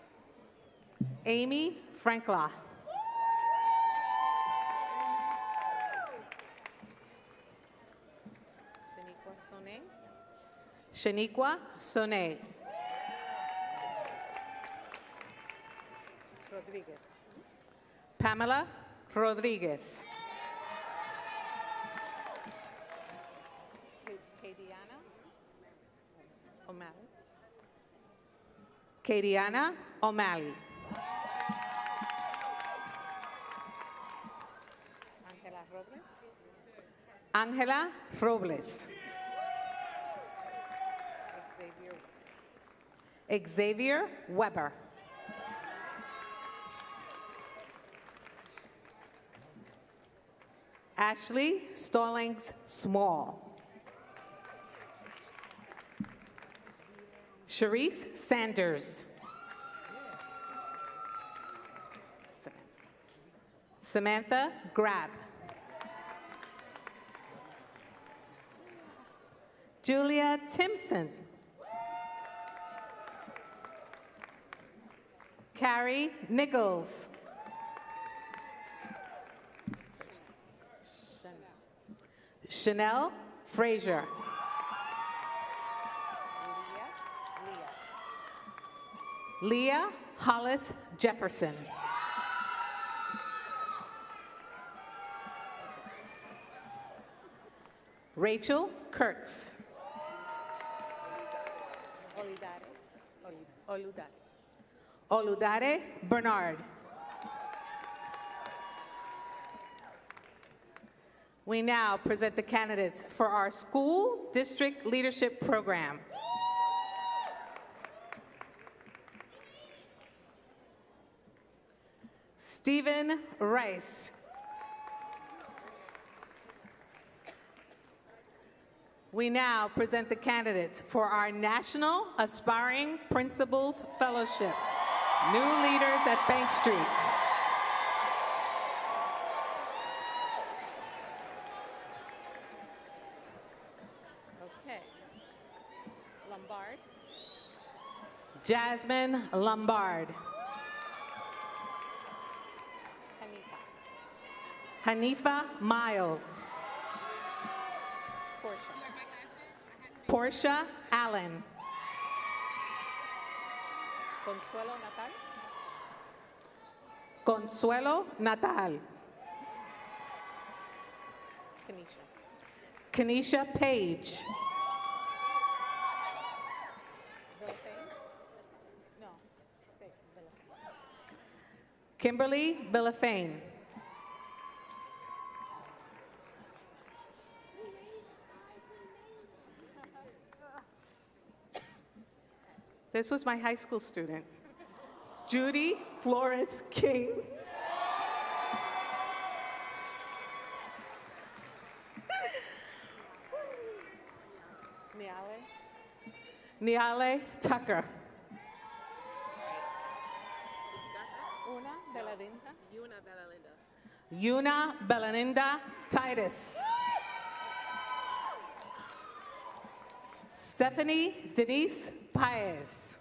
Amy Frankla. Shaniqua Soné. Rodriguez. Pamela Rodriguez. Kadiana O'Malley. Kadiana O'Malley. Angela Robles. Angela Robles. Xavier Weber. Ashley Stallings Small. Sharice Sanders. Samantha Grab. Julia Timpson. Carrie Nichols. Chanel Frazier. Leah Hollis Jefferson. Rachel Kurtz. Oludare Bernard. We now present the candidates for our school district leadership program. Stephen Rice. We now present the candidates for our National Aspiring Principals Fellowship, New Leaders at Bank Street. Okay. Lombard. Jasmine Lombard. Hanifa Miles. Portia Allen. Consuelo Natal. Kenesha Page. Kimberly Billafane. This was my high school student. Judy Flores King. Niale Tucker. Yuna Bellalinda Titus. Stephanie Denise Paez.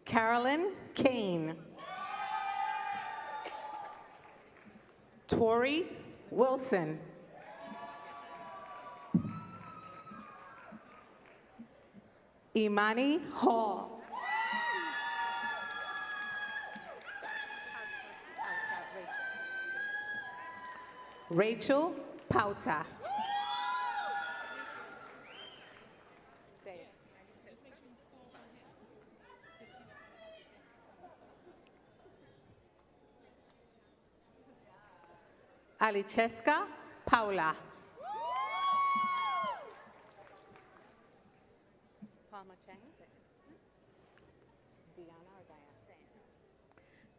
Carolyn Kane. Tori Wilson. Imani Hall. Rachel Pauta. Aliceska Paula.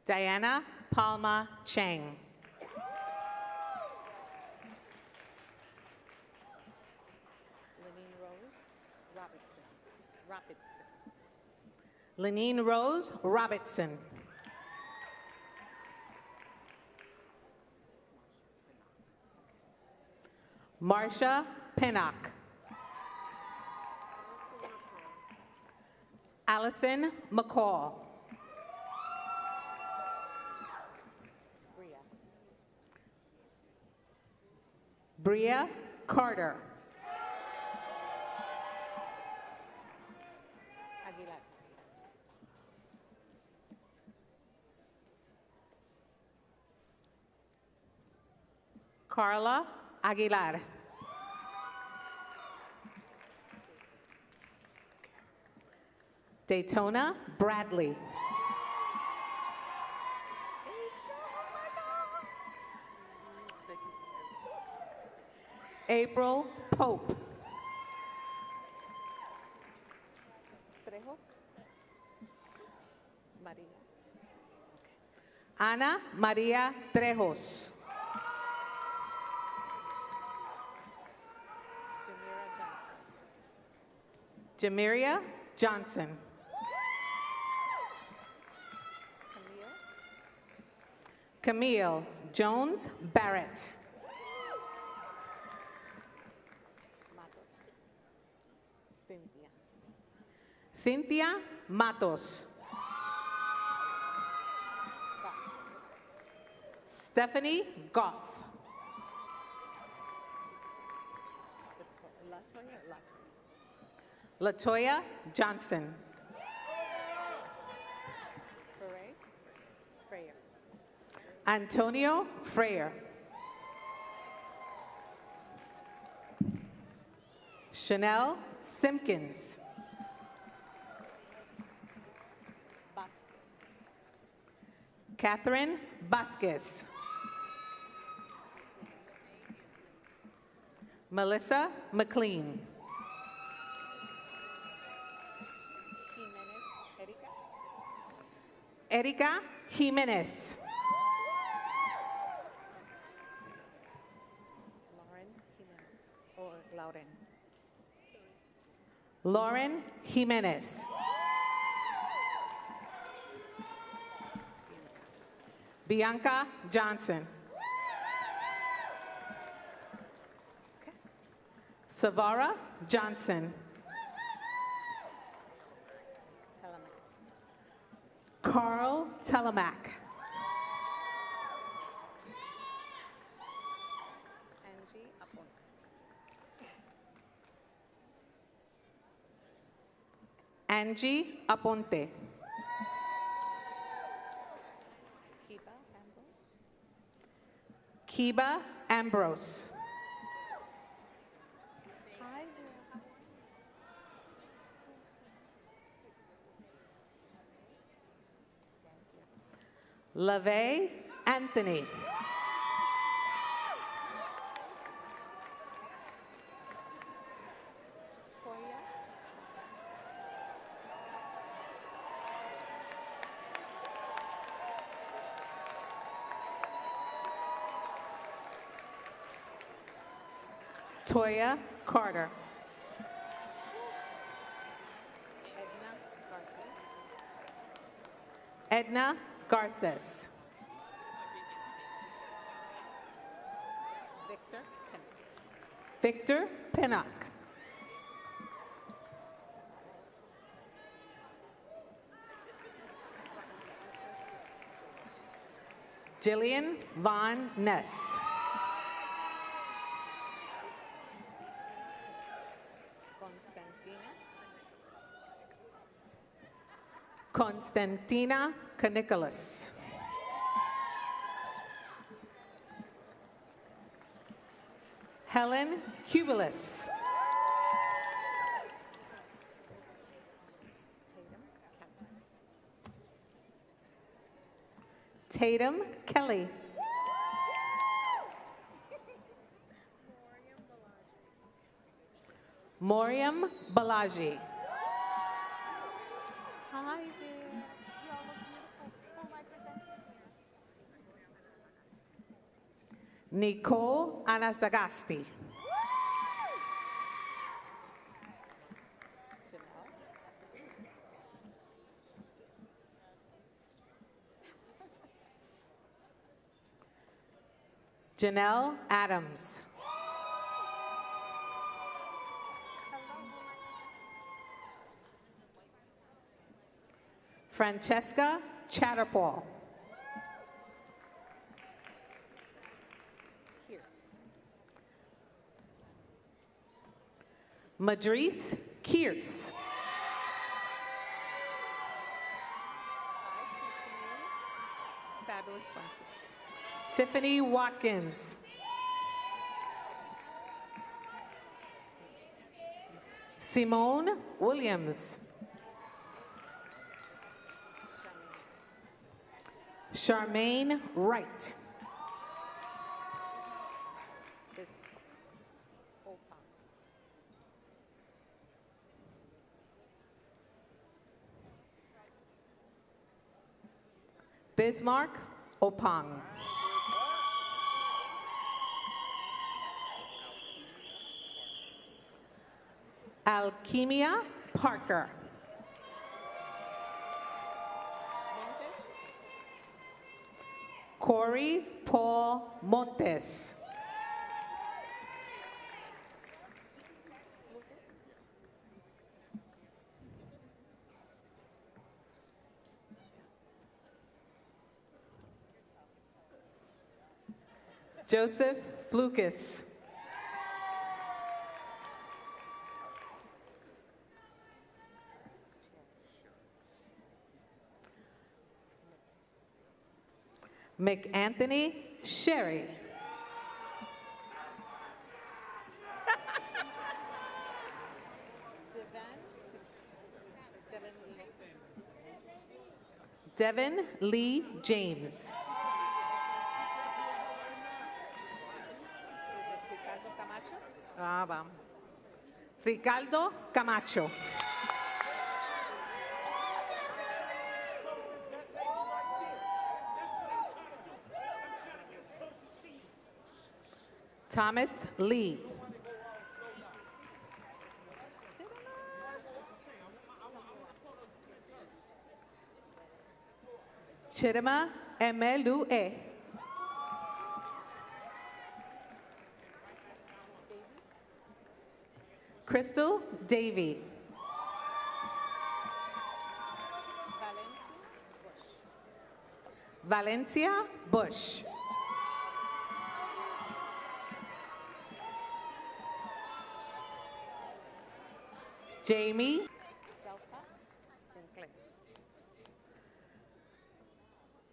Diana Palma Chang. Lenine Rose Robertson. Marsha Pinnock. Allison McCall. Bria Carter. Carla Aguilar. Daytona Bradley. April Pope. Ana Maria Trejos. Jamiria Johnson. Camille Jones Barrett. Cynthia Matos. Stephanie Goff. Latoya Johnson. Antonio Freyer. Chanel Simpkins. Catherine Vasquez. Melissa McLean. Erika Jimenez. Lauren Jimenez. Bianca Johnson. Savara Johnson. Carl Telemack. Angie Aponte. Kiba Ambrose. LaVey Anthony. Toya Carter. Edna Garces. Victor Pinnock. Jillian Von Ness. Constantina Canicolas. Helen Cubilis. Tatum Kelly. Moriam Balaji. Hi there. You all look beautiful. Oh, my presenters. Nicole Anasagasti. Janelle Adams. Francesca Chatterpaul. Madrice Kears. Fabulous glasses. Tiffany Watkins. Simone Williams. Charmaine Wright. Bismarck Opang. Alchemia Parker. Corey Paul Montes. Joseph Flukas. McAnthony Sherry. Devin Lee James. Vamos. Ricardo Camacho. Thomas Lee. Chidima Emelue. Crystal Davy. Valencia Bush. Jamie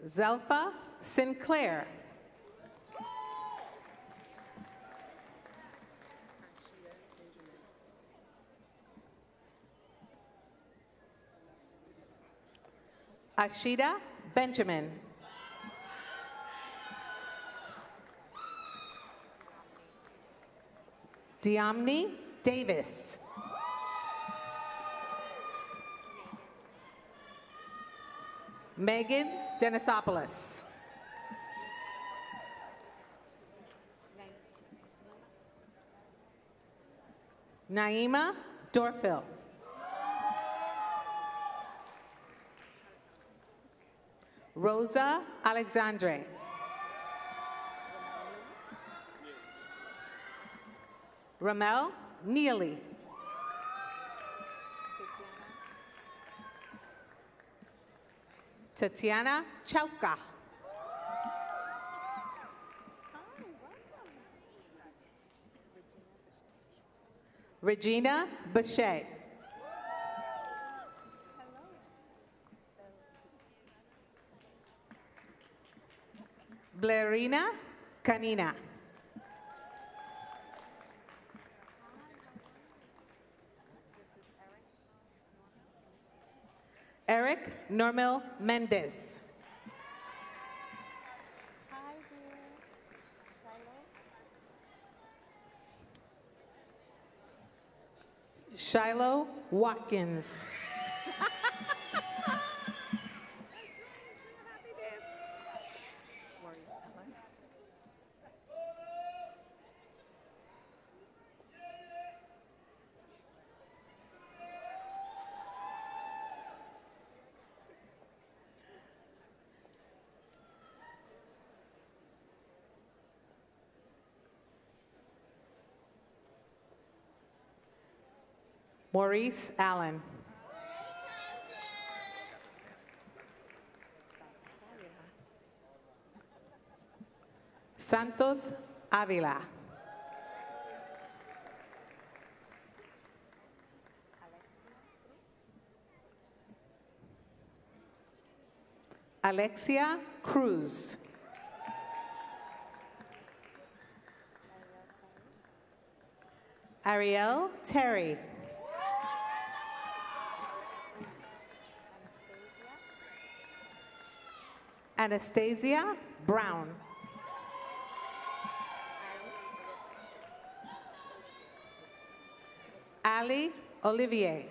Zelfa Sinclair. Ashida Benjamin. Diamni Davis. Megan Denisopoulos. Naima Dorfil. Rosa Alexandre. Ramel Neely. Tatiana Chauka. Regina Bechet. Blairina Canina. Eric Normil Mendez. Shiloh Watkins. Maurice Allen. Santos Avila. Alexia Cruz. Ariel Terry. Anastasia Brown. Ali Olivier.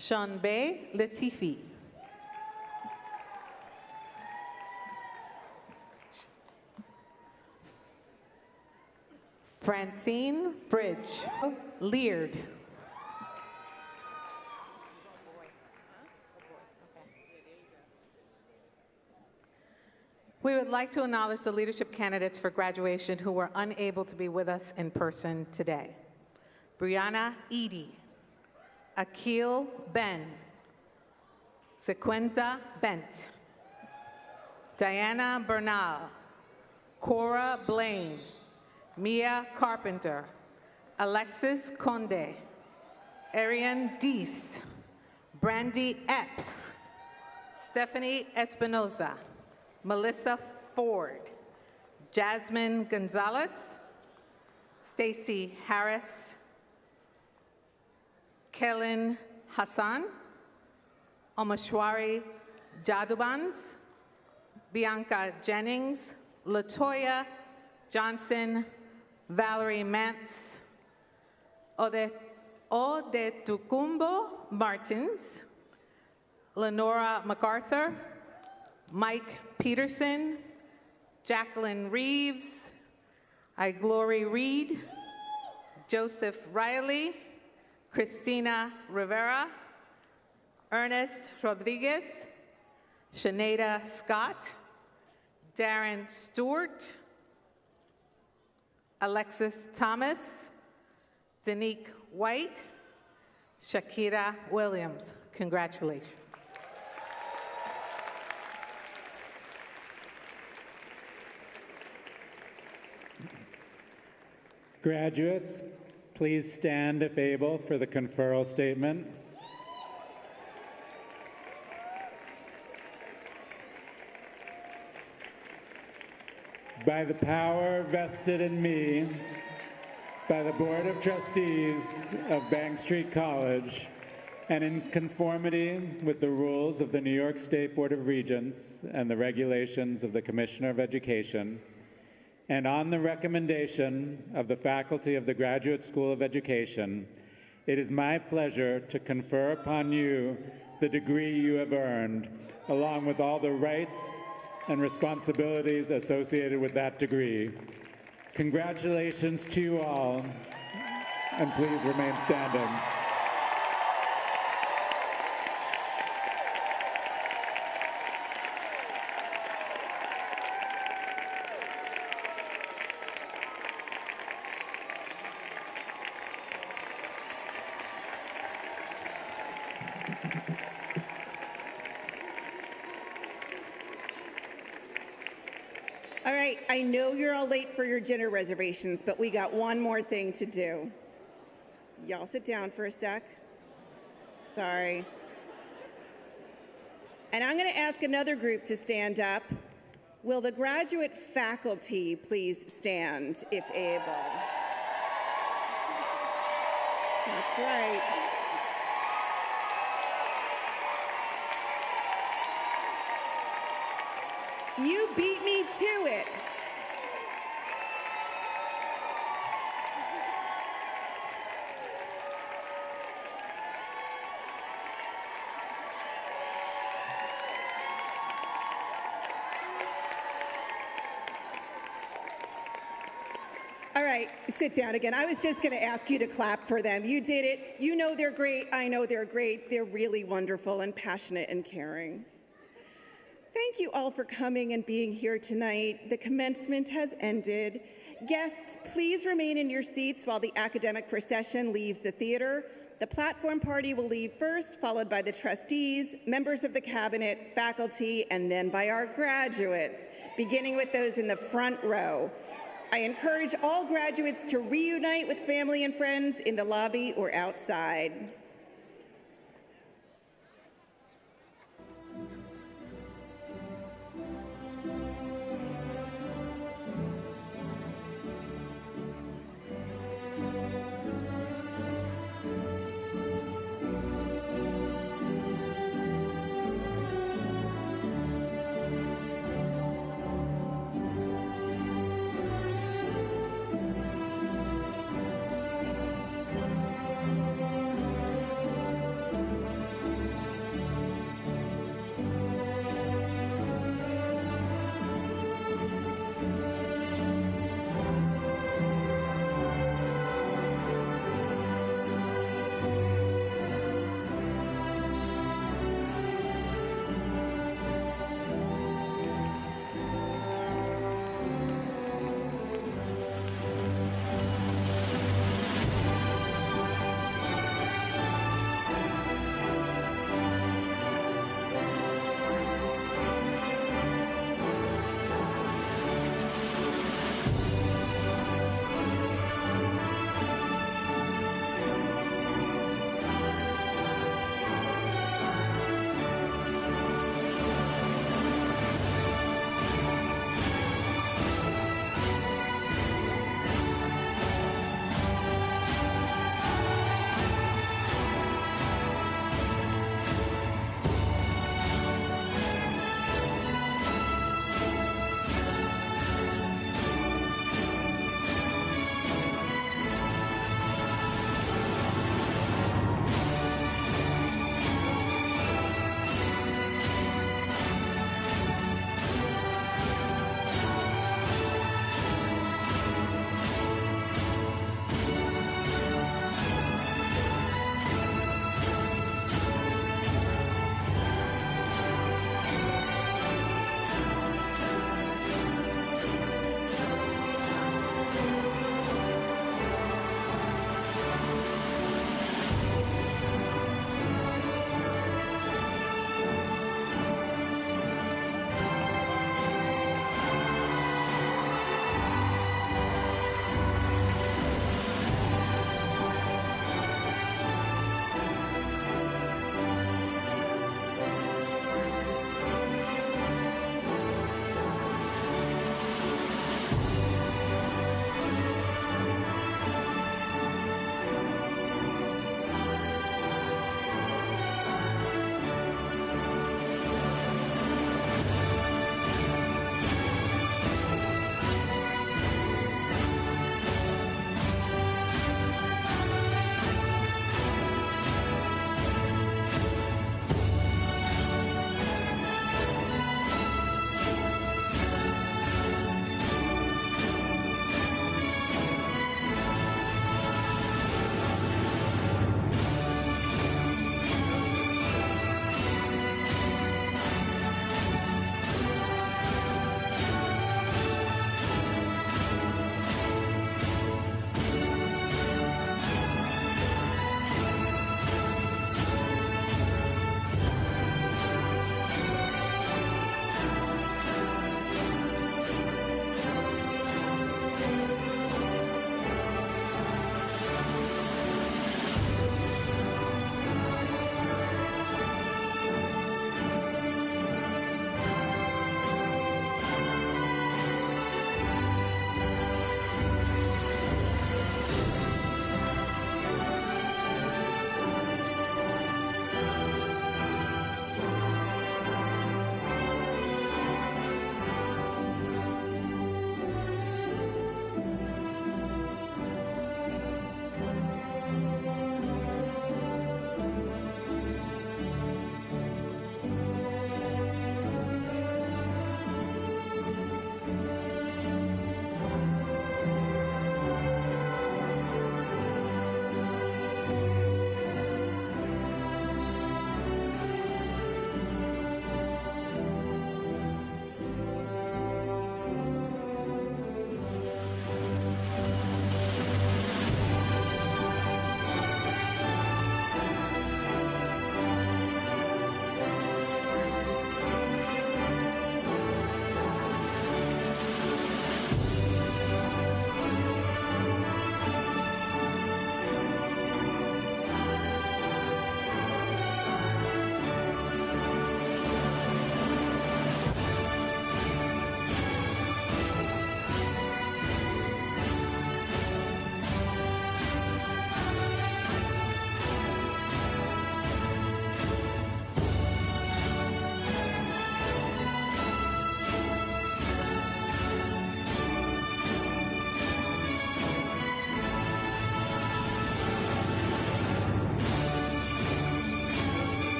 Shanbe Latifi. Francine Bridge. Leard. We would like to acknowledge the leadership candidates for graduation who were unable to be with us in person today. Brianna Edie, Akil Ben, Sequenza Bent, Diana Bernal, Cora Blaine, Mia Carpenter, Alexis Conde, Ariane Deese, Brandy Epps, Stephanie Espinoza, Melissa Ford, Jasmine Gonzalez, Stacy Harris, Kellen Hassan, Omashwari Jadubans, Bianca Jennings, Latoya Johnson, Valerie Mantz, Odetukumbo Martins, Lenora MacArthur, Mike Peterson, Jacqueline Reeves, Glory Reid, Joseph Riley, Christina Rivera, Ernest Rodriguez, Shanada Scott, Darren Stewart, Alexis Thomas, Danique White, Shakira Williams. Congratulations. Graduates, please stand if able for the conferral statement. By the power vested in me by the Board of Trustees of Bank Street College, and in conformity with the rules of the New York State Board of Regents and the regulations of the Commissioner of Education, and on the recommendation of the faculty of the Graduate School of Education, it is my pleasure to confer upon you the degree you have earned, along with all the rights and responsibilities associated with that degree. Congratulations to you all, and please remain standing. All right, I know you're all late for your dinner reservations, but we got one more thing to do. Y'all sit down for a sec. Sorry. And I'm going to ask another group to stand up. Will the graduate faculty please stand if able? That's right. You beat me to it. All right, sit down again. I was just going to ask you to clap for them. You did it. You know they're great. I know they're great. They're really wonderful and passionate and caring. Thank you all for coming and being here tonight. The commencement has ended. Guests, please remain in your seats while the academic procession leaves the theater. The platform party will leave first, followed by the trustees, members of the cabinet, faculty, and then by our graduates, beginning with those in the front row. I encourage all graduates to reunite with family and friends in the lobby or outside.